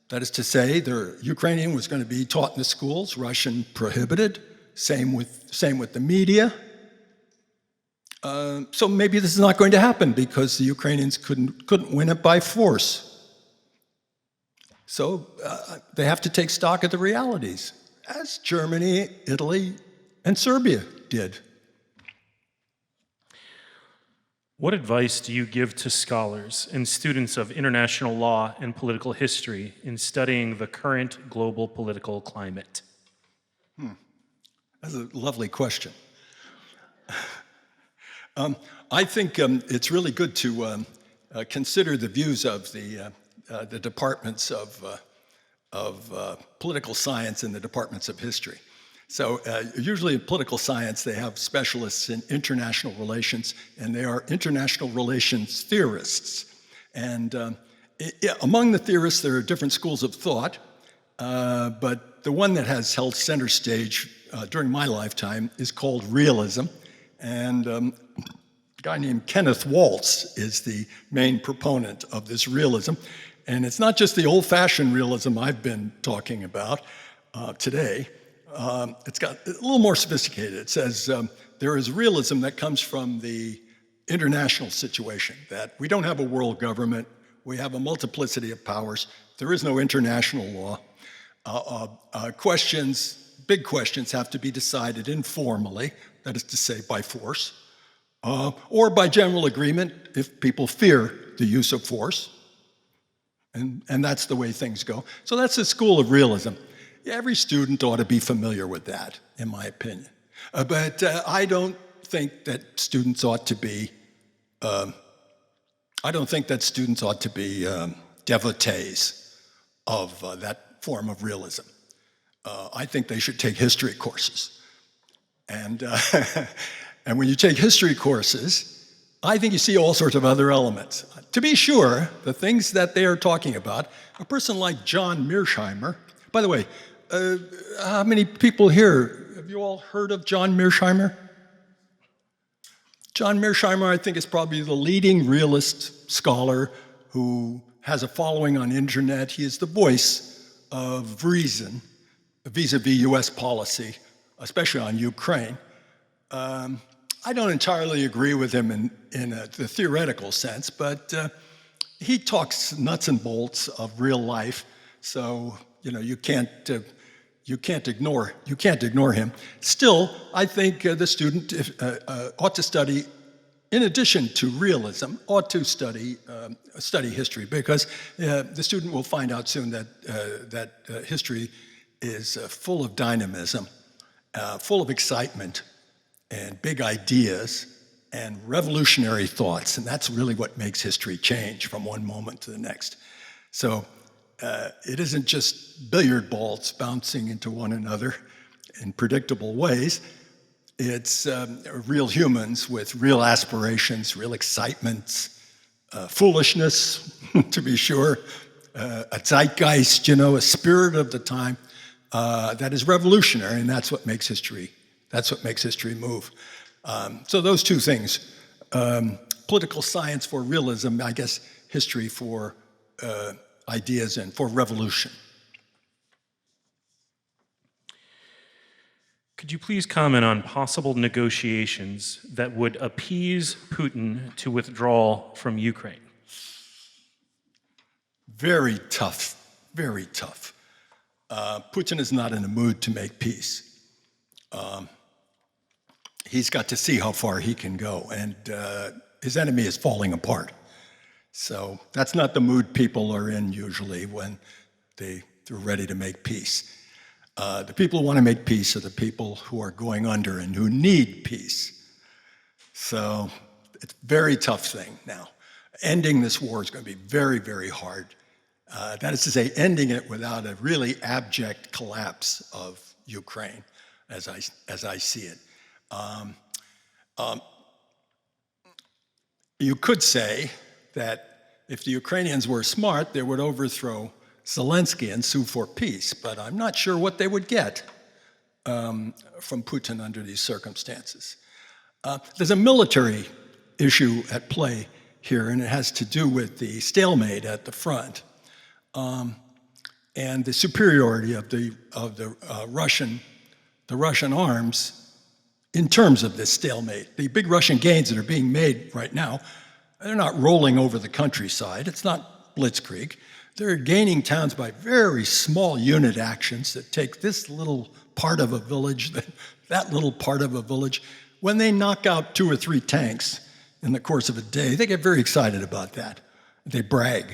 That is to say, the Ukrainian was going to be taught in the schools, Russian prohibited. Same with the media. So maybe this is not going to happen because the Ukrainians couldn't win it by force. So they have to take stock of the realities, as Germany, Italy, and Serbia did. What advice do you give to scholars and students of international law and political history in studying the current global political climate? That's a lovely question. I think it's really good to consider the views of the departments of political science and the departments of history. So usually in political science, they have specialists in international relations, and they are international relations theorists. And among the theorists, there are different schools of thought, but the one that has held center stage during my lifetime is called realism. And a guy named Kenneth Waltz is the main proponent of this realism. And it's not just the old-fashioned realism I've been talking about today. It's got a little more sophisticated. It says there is realism that comes from the international situation, that we don't have a world government, we have a multiplicity of powers, there is no international law. Big questions have to be decided informally, that is to say by force, or by general agreement if people fear the use of force. And that's the way things go. So that's the school of realism. Every student ought to be familiar with that, in my opinion. But I don't think that students ought to be. Devotees of that form of realism. I think they should take history courses, and and when you take history courses, I think you see all sorts of other elements. To be sure, the things that they are talking about, a person like John Mearsheimer. By the way. How many people here, have you all heard of John Mearsheimer? John Mearsheimer, I think, is probably the leading realist scholar who has a following on the internet. He is the voice of reason vis-a-vis US policy, especially on Ukraine. I don't entirely agree with him in the theoretical sense, but he talks nuts and bolts of real life, so you can't ignore him. Still, I think the student ought to study, in addition to realism, ought to study history, because the student will find out soon that history is full of dynamism, full of excitement, and big ideas and revolutionary thoughts. And that's really what makes history change from one moment to the next. So it isn't just billiard balls bouncing into one another in predictable ways. It's real humans with real aspirations, real excitements, foolishness, to be sure, a zeitgeist, a spirit of the time that is revolutionary, and that's what makes history. That's what makes history move. So those two things: political science for realism, I guess, history for ideas and for revolution. Could you please comment on possible negotiations that would appease Putin to withdraw from Ukraine? Very tough, very tough. Putin is not in the mood to make peace. He's got to see how far he can go, and his enemy is falling apart. So that's not the mood people are in usually when they're ready to make peace. The people who want to make peace are the people who are going under and who need peace. So it's a very tough thing now. Ending this war is going to be very, very hard. That is to say, ending it without a really abject collapse of Ukraine, as I see it. You could say that if the Ukrainians were smart, they would overthrow Zelensky and sue for peace, but I'm not sure what they would get from Putin under these circumstances. There's a military issue at play here, and it has to do with the stalemate at the front and the superiority of the Russian arms in terms of this stalemate. The big Russian gains that are being made right now, they're not rolling over the countryside. It's not blitzkrieg. They're gaining towns by very small unit actions that take this little part of a village, that little part of a village. When they knock out 2 or 3 tanks in the course of a day, they get very excited about that. They brag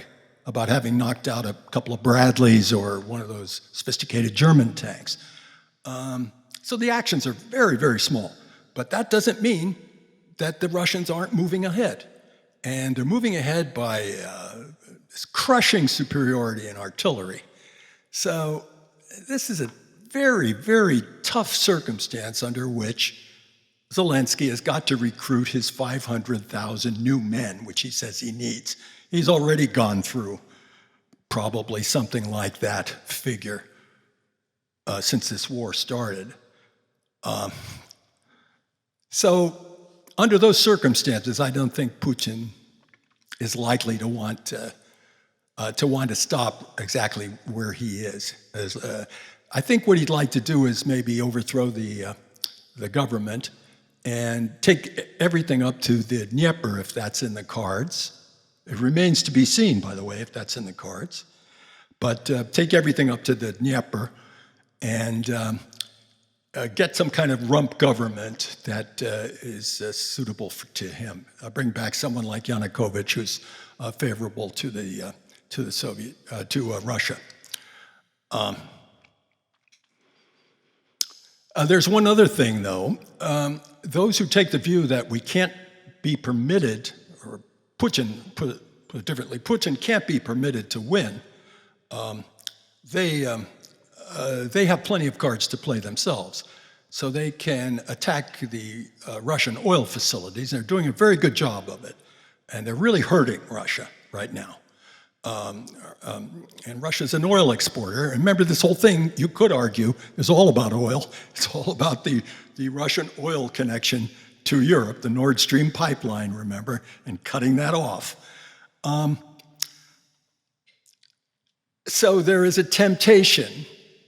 about having knocked out a couple of Bradleys or one of those sophisticated German tanks. So the actions are very, very small. But that doesn't mean that the Russians aren't moving ahead. And they're moving ahead by this crushing superiority in artillery. So this is a very, very tough circumstance under which Zelensky has got to recruit his 500,000 new men, which he says he needs. He's already gone through probably something like that figure since this war started. So under those circumstances, I don't think Putin is likely to want to stop exactly where he is. I think what he'd like to do is maybe overthrow the government and take everything up to the Dnieper if that's in the cards. It remains to be seen, by the way, if that's in the cards. But take everything up to the Dnieper and get some kind of rump government that is suitable to him. Bring back someone like Yanukovych, who's favorable to the Soviet to Russia. There's one other thing, though. Those who take the view that we can't be permitted, or Putin, put it differently, Putin can't be permitted to win. They have plenty of cards to play themselves. So they can attack the Russian oil facilities. They're doing a very good job of it. And they're really hurting Russia right now. And Russia's an oil exporter. And remember, this whole thing, you could argue, is all about oil. It's all about the Russian oil connection to Europe, the Nord Stream pipeline, remember, and cutting that off. So there is a temptation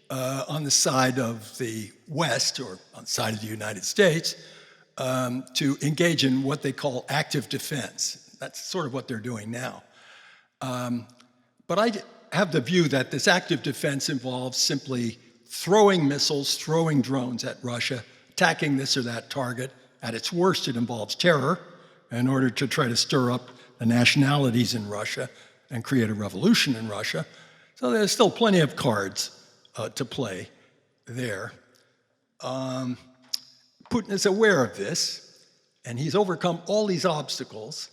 on the side of the West, or on the side of the United States, to engage in what they call active defense. That's sort of what they're doing now. But I have the view that this active defense involves simply throwing missiles, throwing drones at Russia, attacking this or that target. At its worst, it involves terror in order to try to stir up the nationalities in Russia and create a revolution in Russia. So there's still plenty of cards to play there. Putin Putin is aware of this, and he's overcome all these obstacles.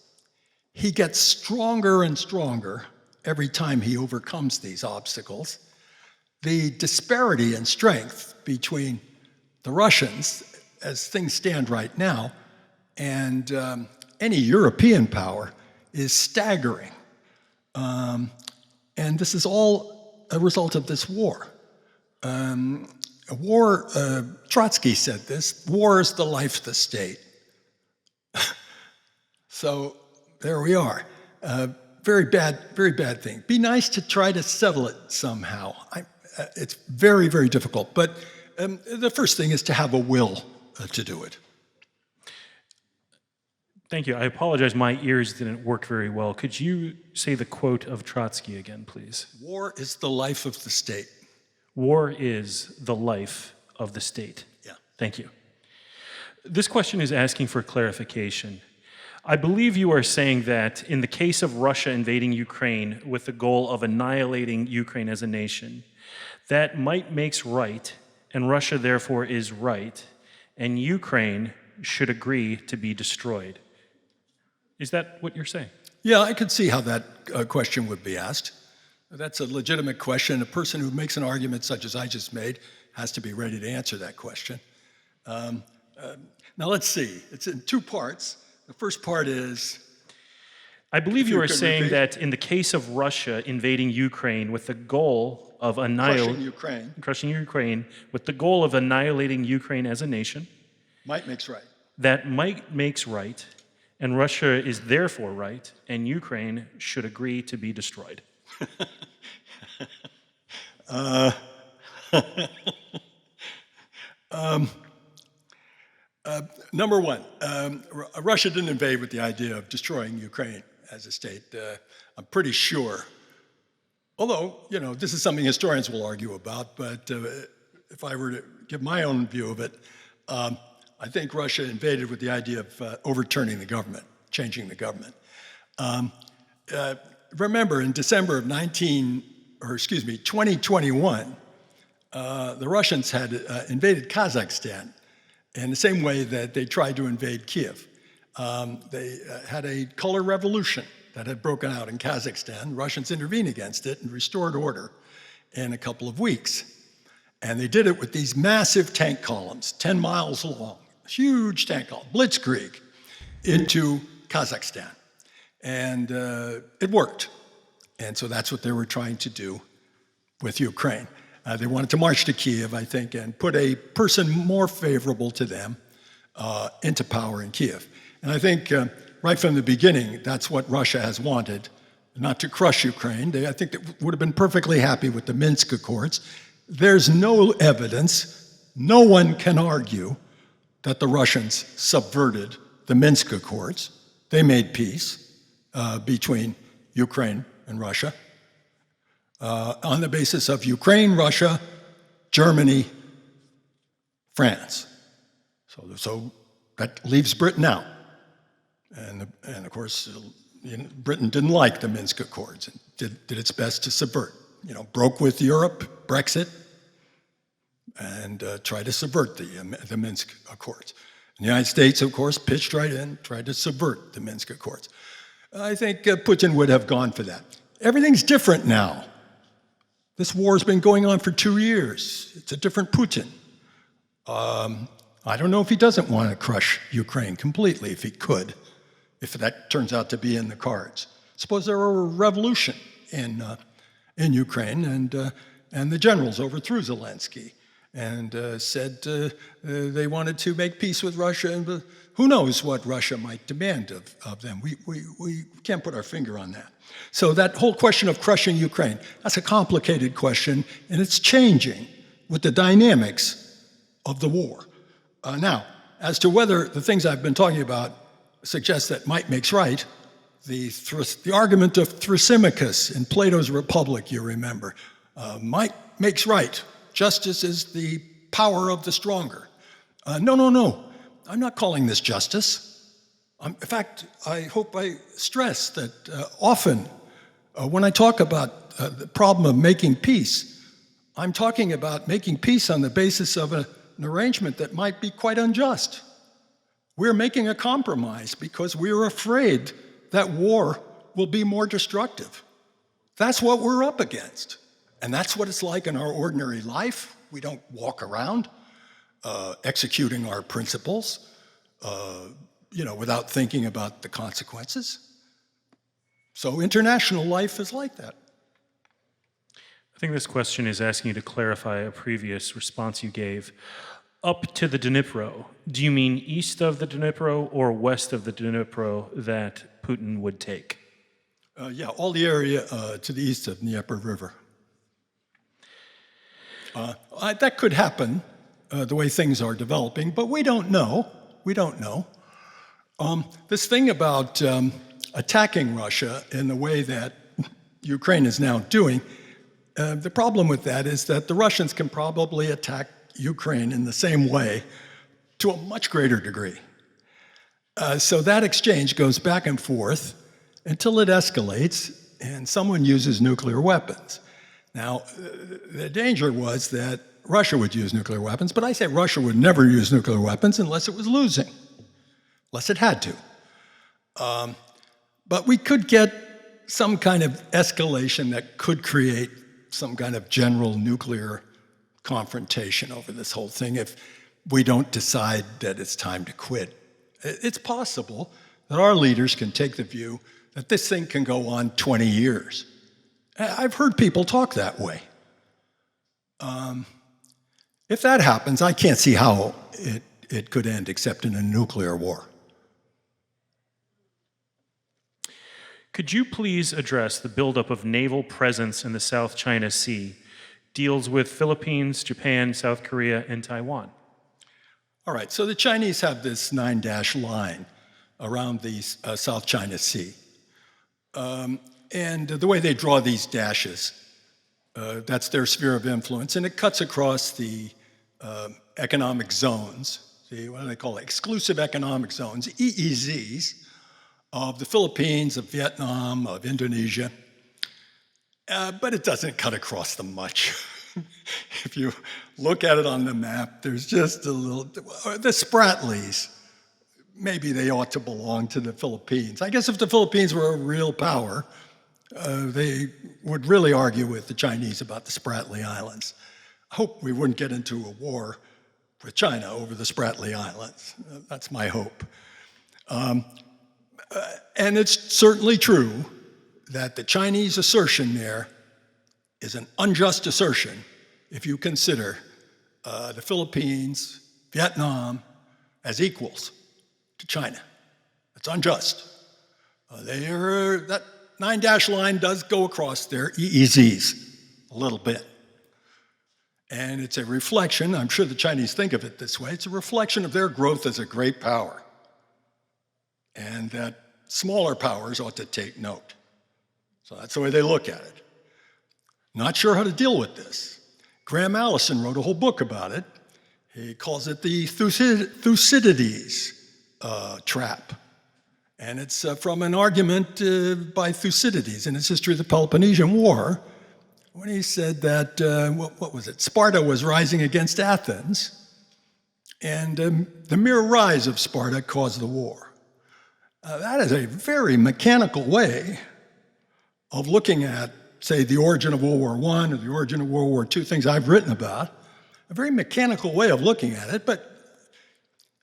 He gets stronger and stronger every time he overcomes these obstacles. The disparity in strength between the Russians, as things stand right now, and any European power is staggering. And this is all a result of this war. Trotsky said this, war is the life of the state. So there we are. Very bad thing. Be nice to try to settle it somehow. It's very, very difficult. But the first thing is to have a will to do it. Thank you. I apologize, my ears didn't work very well. Could you say the quote of Trotsky again, please? War is the life of the state. War is the life of the state. Yeah. Thank you. This question is asking for clarification. I believe you are saying that in the case of Russia invading Ukraine with the goal of annihilating Ukraine as a nation, that might makes right, and Russia therefore is right, and Ukraine should agree to be destroyed. Is that what you're saying? Yeah, I could see how that question would be asked. That's a legitimate question. A person who makes an argument such as I just made has to be ready to answer that question. Now let's see. It's in two parts. The first part is... I believe you are could saying repeat. that in the case of Russia invading Ukraine with the goal of crushing Ukraine with the goal of annihilating Ukraine as a nation, Might makes right. that might makes right, and Russia is therefore right, and Ukraine should agree to be destroyed. Number one, Russia didn't invade with the idea of destroying Ukraine as a state. I'm pretty sure. Although, this is something historians will argue about, but if I were to give my own view of it, I think Russia invaded with the idea of overturning the government, changing the government. Remember, in December of 2021, the Russians had invaded Kazakhstan in the same way that they tried to invade Kiev. They had a color revolution that had broken out in Kazakhstan. Russians intervened against it and restored order in a couple of weeks. And they did it with these massive tank columns, 10 miles long, huge tank column, blitzkrieg, into Kazakhstan. And it worked. And so that's what they were trying to do with Ukraine. They wanted to march to Kiev, I think, and put a person more favorable to them into power in Kiev. And I think right from the beginning, that's what Russia has wanted, not to crush Ukraine. I think they would have been perfectly happy with the Minsk Accords. There's no evidence, no one can argue that the Russians subverted the Minsk Accords. They made peace between Ukraine and Russia on the basis of Ukraine, Russia, Germany, France. So that leaves Britain out. And of course, Britain didn't like the Minsk Accords and did its best to subvert. Broke with Europe, Brexit, and tried to subvert the Minsk Accords. And the United States, of course, pitched right in, tried to subvert the Minsk Accords. I think Putin would have gone for that. Everything's different now. This war has been going on for 2 years. It's a different Putin. I don't know if he doesn't want to crush Ukraine completely, if he could, if that turns out to be in the cards. Suppose there were a revolution in Ukraine, and the generals overthrew Zelensky and said they wanted to make peace with Russia, and who knows what Russia might demand of them. We can't put our finger on that. So that whole question of crushing Ukraine, that's a complicated question, and it's changing with the dynamics of the war. Now, as to whether the things I've been talking about suggest that might makes right, the argument of Thrasymachus in Plato's Republic, you remember, might makes right. Justice is the power of the stronger. No. I'm not calling this justice. In fact, I hope I stress that often when I talk about the problem of making peace, I'm talking about making peace on the basis of a an arrangement that might be quite unjust. We're making a compromise because we're afraid that war will be more destructive. That's what we're up against. And that's what it's like in our ordinary life. We don't walk around executing our principles, without thinking about the consequences. So international life is like that. I think this question is asking you to clarify a previous response you gave. Up to the Dnipro, do you mean east of the Dnipro or west of the Dnipro that Putin would take? Yeah, all the area to the east of the Dnieper River. That could happen the way things are developing, but we don't know. We don't know. This thing about attacking Russia in the way that Ukraine is now doing, the problem with that is that the Russians can probably attack Ukraine in the same way to a much greater degree. So that exchange goes back and forth until it escalates and someone uses nuclear weapons. Now, the danger was that Russia would use nuclear weapons, but I say Russia would never use nuclear weapons unless it was losing, unless it had to. But we could get some kind of escalation that could create some kind of general nuclear confrontation over this whole thing if we don't decide that it's time to quit. It's possible that our leaders can take the view that this thing can go on 20 years. I've heard people talk that way. If that happens, I can't see how it could end except in a nuclear war. Could you please address the buildup of naval presence in the South China Sea? Deals with Philippines, Japan, South Korea, and Taiwan. All right, so the Chinese have this 9-dash line around the South China Sea. And the way they draw these dashes, that's their sphere of influence, and it cuts across the economic zones, what do they call it? Exclusive economic zones, EEZs, of the Philippines, of Vietnam, of Indonesia. But it doesn't cut across them much. If you look at it on the map, there's just a little, the Spratlys, maybe they ought to belong to the Philippines. I guess if the Philippines were a real power, they would really argue with the Chinese about the Spratly Islands. I hope we wouldn't get into a war with China over the Spratly Islands. That's my hope. And it's certainly true that the Chinese assertion there is an unjust assertion if you consider the Philippines, Vietnam as equals to China. It's unjust. That 9-dash line does go across their EEZs a little bit. And it's a reflection, I'm sure the Chinese think of it this way, it's a reflection of their growth as a great power. And that smaller powers ought to take note. So that's the way they look at it. Not sure how to deal with this. Graham Allison wrote a whole book about it. He calls it the Thucydides trap. And it's from an argument by Thucydides in his History of the Peloponnesian War, when he said that, what was it? Sparta was rising against Athens, and the mere rise of Sparta caused the war. That is a very mechanical way of looking at, say, the origin of World War I or the origin of World War II, things I've written about. A very mechanical way of looking at it, but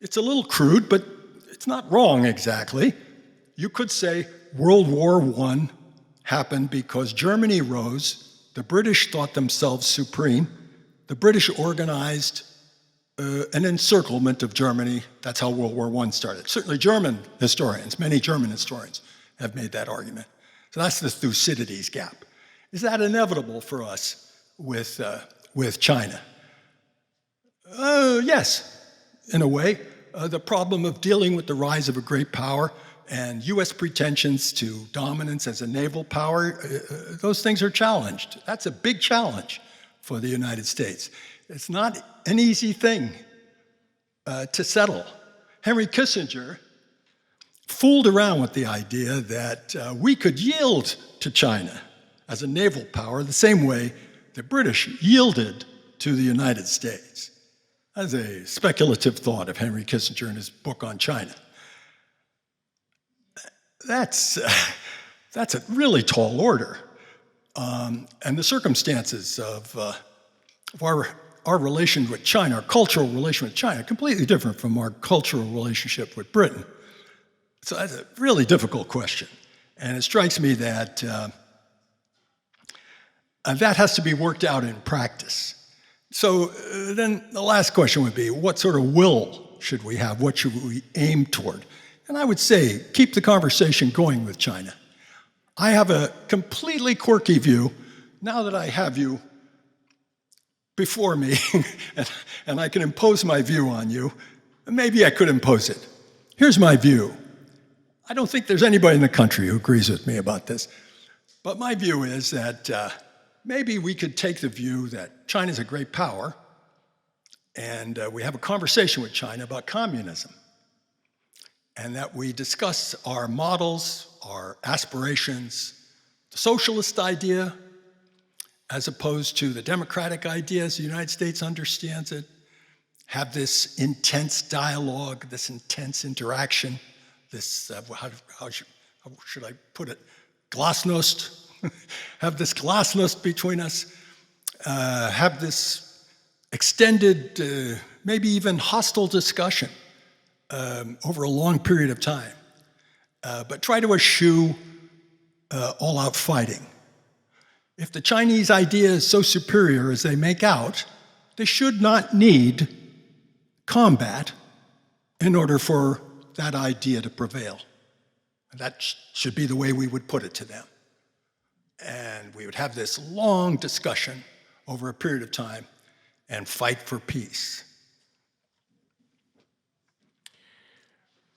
it's a little crude, but it's not wrong exactly. You could say World War I happened because Germany rose, the British thought themselves supreme, the British organized an encirclement of Germany. That's how World War I started. Certainly German historians, many German historians have made that argument. So that's the Thucydides gap. Is that inevitable for us with China? Yes, in a way. The problem of dealing with the rise of a great power and U.S. pretensions to dominance as a naval power, those things are challenged. That's a big challenge for the United States. It's not an easy thing to settle. Henry Kissinger fooled around with the idea that we could yield to China as a naval power the same way the British yielded to the United States. That's a speculative thought of Henry Kissinger in his book on China. That's a really tall order. And the circumstances of our relation with China, our cultural relation with China, are completely different from our cultural relationship with Britain. So that's a really difficult question. And it strikes me that that has to be worked out in practice. So then the last question would be, what sort of will should we have? What should we aim toward? And I would say, keep the conversation going with China. I have a completely quirky view, now that I have you before me, and I can impose my view on you. Maybe I could impose it. Here's my view. I don't think there's anybody in the country who agrees with me about this, but my view is that maybe we could take the view that China's a great power, and we have a conversation with China about communism, and that we discuss our models, our aspirations, the socialist idea, as opposed to the democratic idea as the United States understands it, have this intense dialogue, this intense interaction, this, how should I put it, Glasnost, have this Glasnost between us, have this extended, maybe even hostile discussion over a long period of time, but try to eschew all-out fighting. If the Chinese idea is so superior as they make out, they should not need combat in order for that idea to prevail. That should be the way we would put it to them. And we would have this long discussion over a period of time and fight for peace.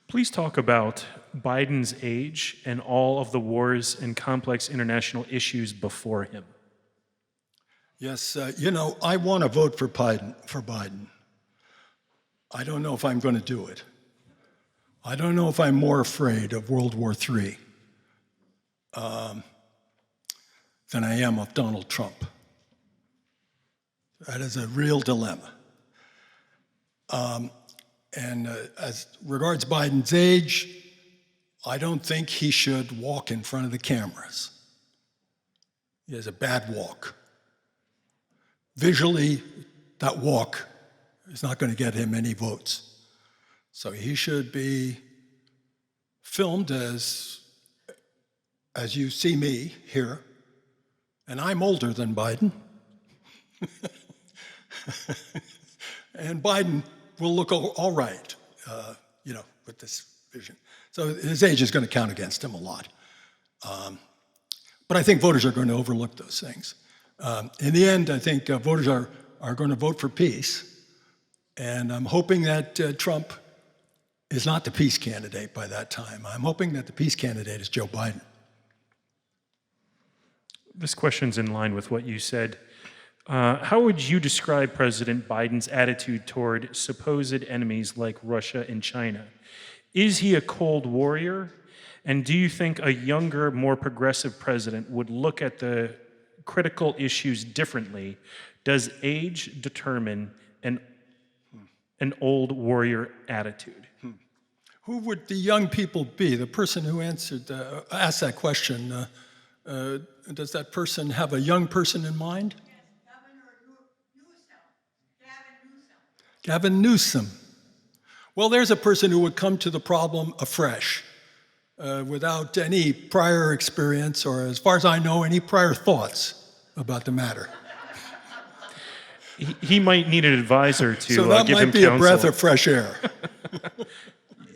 Please talk about Biden's age and all of the wars and complex international issues before him. Yes, I want to vote for Biden. I don't know if I'm going to do it. I don't know if I'm more afraid of World War III than I am of Donald Trump. That is a real dilemma. And as regards Biden's age, I don't think he should walk in front of the cameras. He has a bad walk. Visually, that walk is not going to get him any votes. So he should be filmed as you see me here, and I'm older than Biden. And Biden will look all right, with this vision. So his age is going to count against him a lot. But I think voters are going to overlook those things. In the end, I think voters are going to vote for peace. And I'm hoping that Trump is not the peace candidate by that time. I'm hoping that the peace candidate is Joe Biden. This question's in line with what you said. How would you describe President Biden's attitude toward supposed enemies like Russia and China? Is he a cold warrior? And do you think a younger, more progressive president would look at the critical issues differently? Does age determine an old warrior attitude? Who would the young people be? The person who asked that question, does that person have a young person in mind? Gavin Newsom. Well, there's a person who would come to the problem afresh, without any prior experience or, as far as I know, any prior thoughts about the matter. He might need an advisor to so that give him might be counsel. a breath of fresh air.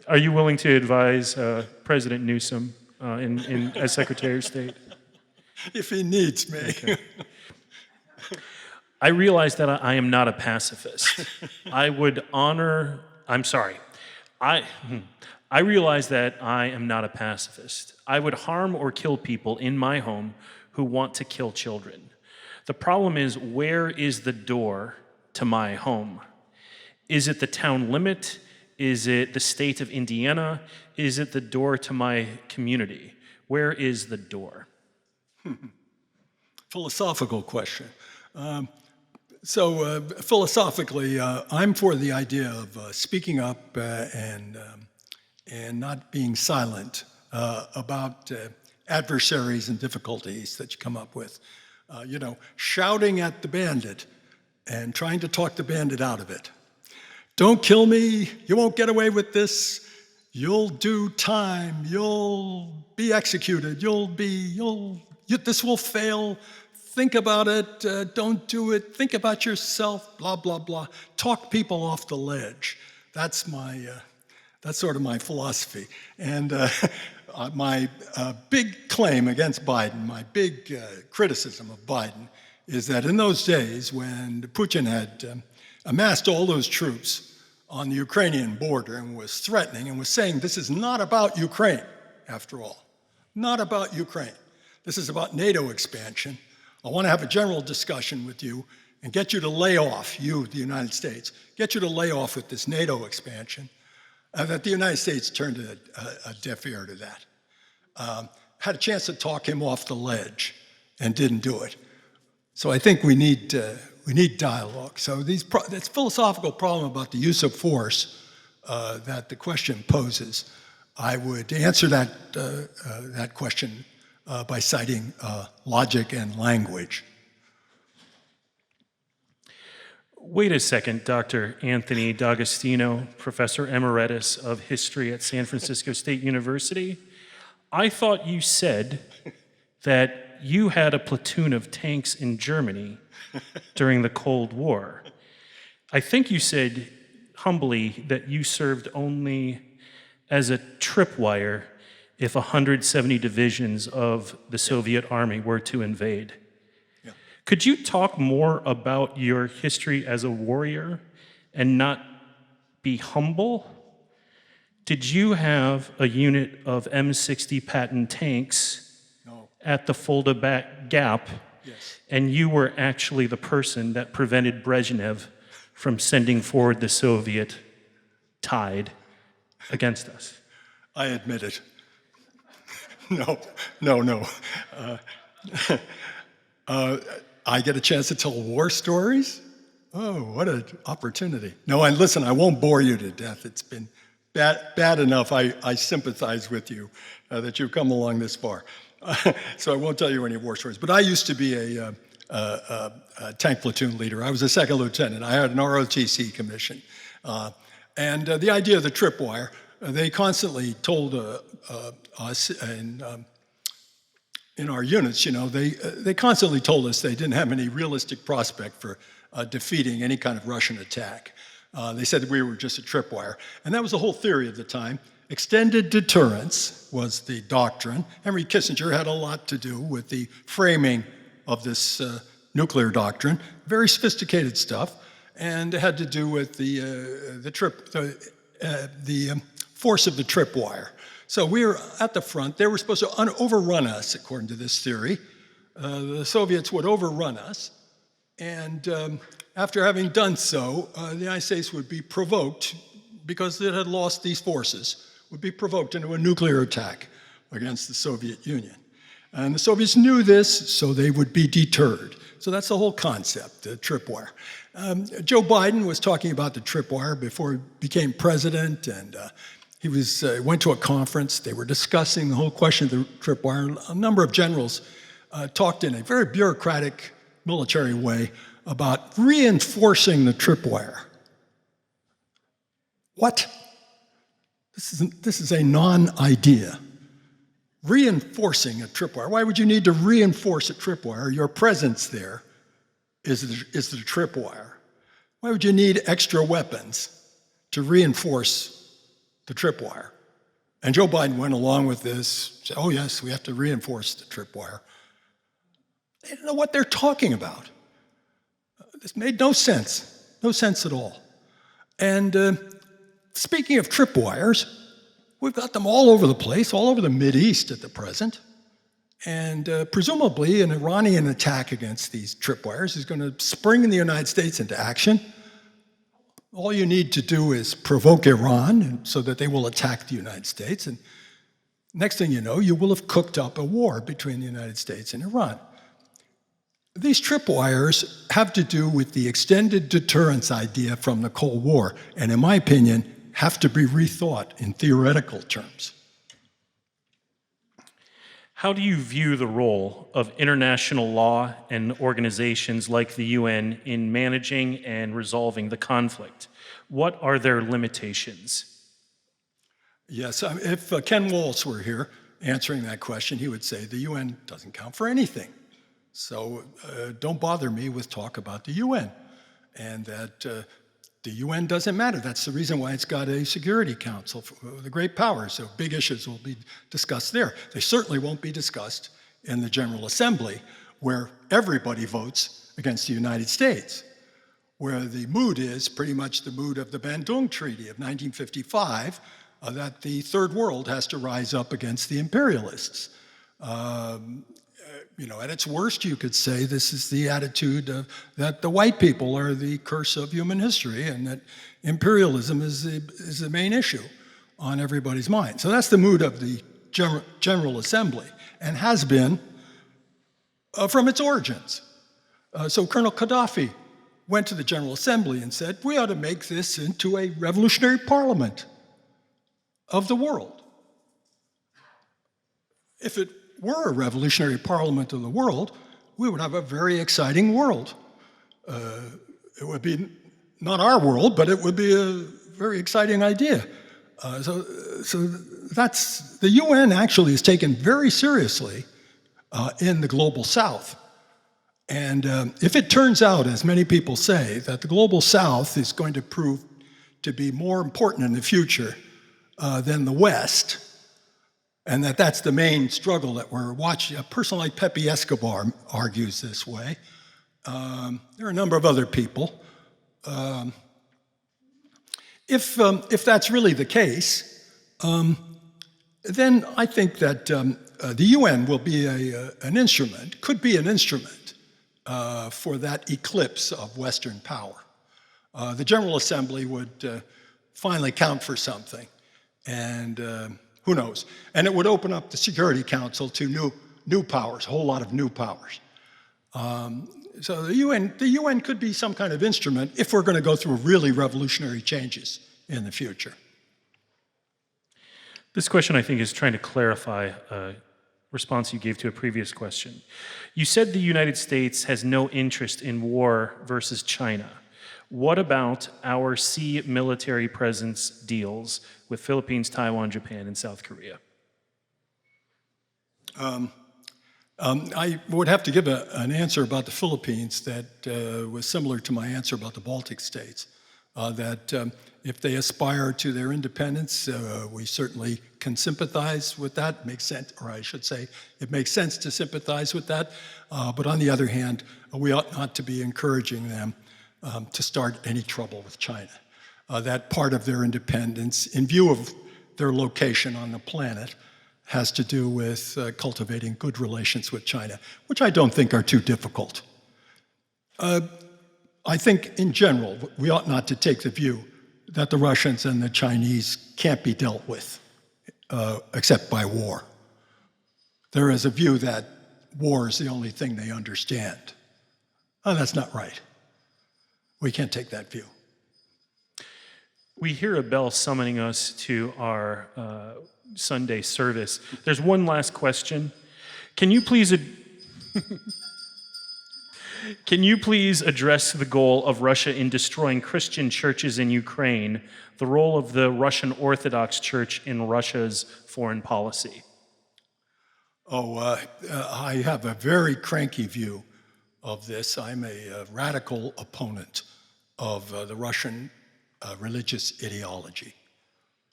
Are you willing to advise President Newsom as Secretary of State? If he needs me. Okay. I realize that I am not a pacifist. I realize that I am not a pacifist. I would harm or kill people in my home who want to kill children. The problem is, where is the door to my home? Is it the town limit? Is it the state of Indiana? Is it the door to my community? Where is the door? Philosophical question. Philosophically, I'm for the idea of speaking up and not being silent about adversaries and difficulties that you come up with. Shouting at the bandit and trying to talk the bandit out of it. Don't kill me, you won't get away with this, you'll do time, you'll be executed, this will fail, think about it, don't do it, think about yourself, blah, blah, blah. Talk people off the ledge. That's sort of my philosophy. And my big claim against Biden, my big criticism of Biden, is that in those days when Putin had amassed all those troops on the Ukrainian border and was threatening and was saying, this is not about Ukraine, after all. Not about Ukraine. This is about NATO expansion. I want to have a general discussion with you and get you to lay off, you, the United States, get you to lay off with this NATO expansion. That the United States turned a deaf ear to that. Had a chance to talk him off the ledge and didn't do it. So I think we need dialogue. So this philosophical problem about the use of force that the question poses, I would answer that question by citing logic and language. Wait a second, Dr. Anthony D'Agostino, Professor Emeritus of History at San Francisco State University. I thought you said that you had a platoon of tanks in Germany during the Cold War. I think you said humbly that you served only as a tripwire if 170 divisions of the Soviet army were to invade. Could you talk more about your history as a warrior and not be humble? Did you have a unit of M60 Patton tanks at the Fulda Gap? Yes. And you were actually the person that prevented Brezhnev from sending forward the Soviet tide against us? I admit it. No. I get a chance to tell war stories? Oh, what an opportunity. No, and listen, I won't bore you to death. It's been bad enough. I sympathize with you that you've come along this far. So I won't tell you any war stories. But I used to be a tank platoon leader. I was a second lieutenant. I had an ROTC commission. And the idea of the tripwire, they constantly told us in our units, they constantly told us they didn't have any realistic prospect for defeating any kind of Russian attack. They said that we were just a tripwire. And that was the whole theory of the time. Extended deterrence was the doctrine. Henry Kissinger had a lot to do with the framing of this nuclear doctrine. Very sophisticated stuff. And it had to do with the force of the tripwire. So we were at the front. They were supposed to overrun us, according to this theory. The Soviets would overrun us. And after having done so, the United States would be provoked, because it had lost these forces, would be provoked into a nuclear attack against the Soviet Union. And the Soviets knew this, so they would be deterred. So that's the whole concept, the tripwire. Joe Biden was talking about the tripwire before he became president, and he went to a conference. They were discussing the whole question of the tripwire. A number of generals talked in a very bureaucratic military way about reinforcing the tripwire. What? This is a non-idea. Reinforcing a tripwire. Why would you need to reinforce a tripwire? Your presence there is the tripwire. Why would you need extra weapons to reinforce the tripwire? And Joe Biden went along with this, said, oh yes, we have to reinforce the tripwire. They don't know what they're talking about. This made no sense at all. And speaking of tripwires, we've got them all over the place, all over the Mideast at the present. And presumably an Iranian attack against these tripwires is going to spring the United States into action. All you need to do is provoke Iran so that they will attack the United States. And next thing you know, you will have cooked up a war between the United States and Iran. These tripwires have to do with the extended deterrence idea from the Cold War, and in my opinion, have to be rethought in theoretical terms. How do you view the role of international law and organizations like the UN in managing and resolving the conflict? What are their limitations? Yes, if Ken Waltz were here answering that question, he would say the UN doesn't count for anything. So don't bother me with talk about the UN, and that the UN doesn't matter. That's the reason why it's got a Security Council for the great powers. So big issues will be discussed there. They certainly won't be discussed in the General Assembly, where everybody votes against the United States, where the mood is pretty much the mood of the Bandung Treaty of 1955, that the Third World has to rise up against the imperialists. At its worst, you could say this is the attitude that the white people are the curse of human history, and that imperialism is the main issue on everybody's mind. So that's the mood of the General Assembly, and has been from its origins. So Colonel Gaddafi went to the General Assembly and said, we ought to make this into a revolutionary parliament of the world. If it were a revolutionary parliament of the world, we would have a very exciting world. It would be not our world, but it would be a very exciting idea. So that's, the UN actually is taken very seriously in the global south. And if it turns out, as many people say, that the global south is going to prove to be more important in the future than the West, and that's the main struggle that we're watching. A person like Pepe Escobar argues this way. There are a number of other people. If that's really the case, then I think that the UN will be an instrument, could be an instrument for that eclipse of Western power. The General Assembly would finally count for something, and who knows? And it would open up the Security Council to new powers, a whole lot of new powers. So the UN could be some kind of instrument if we're going to go through really revolutionary changes in the future. This question, I think, is trying to clarify a response you gave to a previous question. You said the United States has no interest in war versus China. What about our sea military presence deals with Philippines, Taiwan, Japan, and South Korea? I would have to give an answer about the Philippines that was similar to my answer about the Baltic states, that if they aspire to their independence, we certainly can sympathize with that. Makes sense, or I should say, it makes sense to sympathize with that. But on the other hand, we ought not to be encouraging them to start any trouble with China. That part of their independence, in view of their location on the planet, has to do with cultivating good relations with China, which I don't think are too difficult. I think, in general, we ought not to take the view that the Russians and the Chinese can't be dealt with except by war. There is a view that war is the only thing they understand. Oh, that's not right. We can't take that view. We hear a bell summoning us to our Sunday service. There's one last question. Can you please address the goal of Russia in destroying Christian churches in Ukraine, the role of the Russian Orthodox Church in Russia's foreign policy? I have a very cranky view of this. I'm a radical opponent of the Russian religious ideology.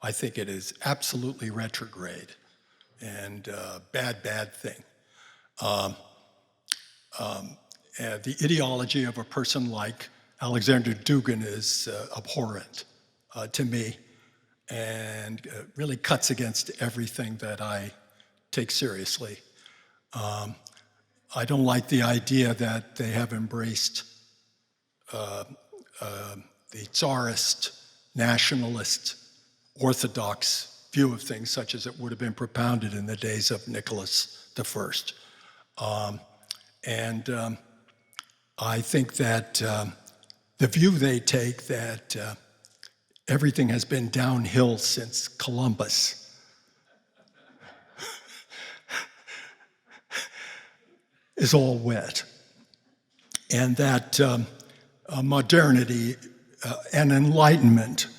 I think it is absolutely retrograde and a bad thing. The ideology of a person like Alexander Dugin is abhorrent to me, and really cuts against everything that I take seriously. I don't like the idea that they have embraced the Tsarist, nationalist, Orthodox view of things, such as it would have been propounded in the days of Nicholas I. I think that the view they take that everything has been downhill since Columbus is all wet, and that modernity and enlightenment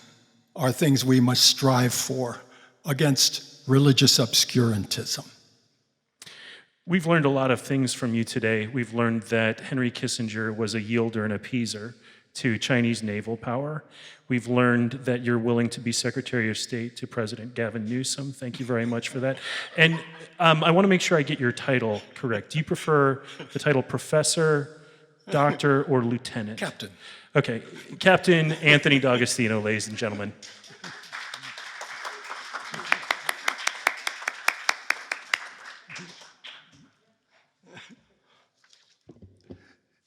are things we must strive for against religious obscurantism. We've learned a lot of things from you today. We've learned that Henry Kissinger was a yielder and appeaser to Chinese naval power. We've learned that you're willing to be Secretary of State to President Gavin Newsom. Thank you very much for that. And I want to make sure I get your title correct. Do you prefer the title Professor, Doctor, or Lieutenant? Captain. Okay, Captain Anthony D'Agostino, ladies and gentlemen.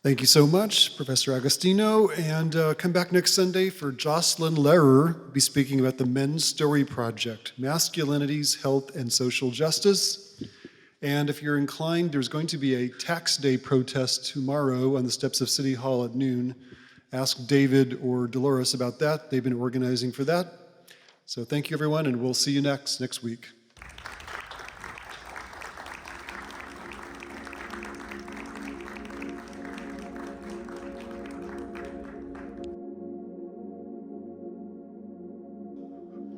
Thank you so much, Professor Agostino, and come back next Sunday for Jocelyn Lehrer be speaking about the Men's Story Project, Masculinities, Health, and Social Justice. And if you're inclined, there's going to be a tax day protest tomorrow on the steps of City Hall at noon. Ask David or Dolores about that. They've been organizing for that. So thank you, everyone, and we'll see you next week.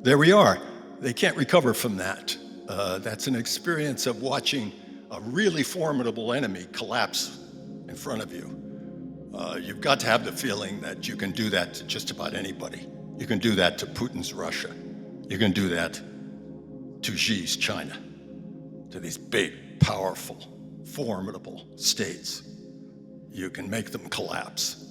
There we are. They can't recover from that. That's an experience of watching a really formidable enemy collapse in front of you. You've got to have the feeling that you can do that to just about anybody. You can do that to Putin's Russia. You can do that to Xi's China, to these big, powerful, formidable states. You can make them collapse.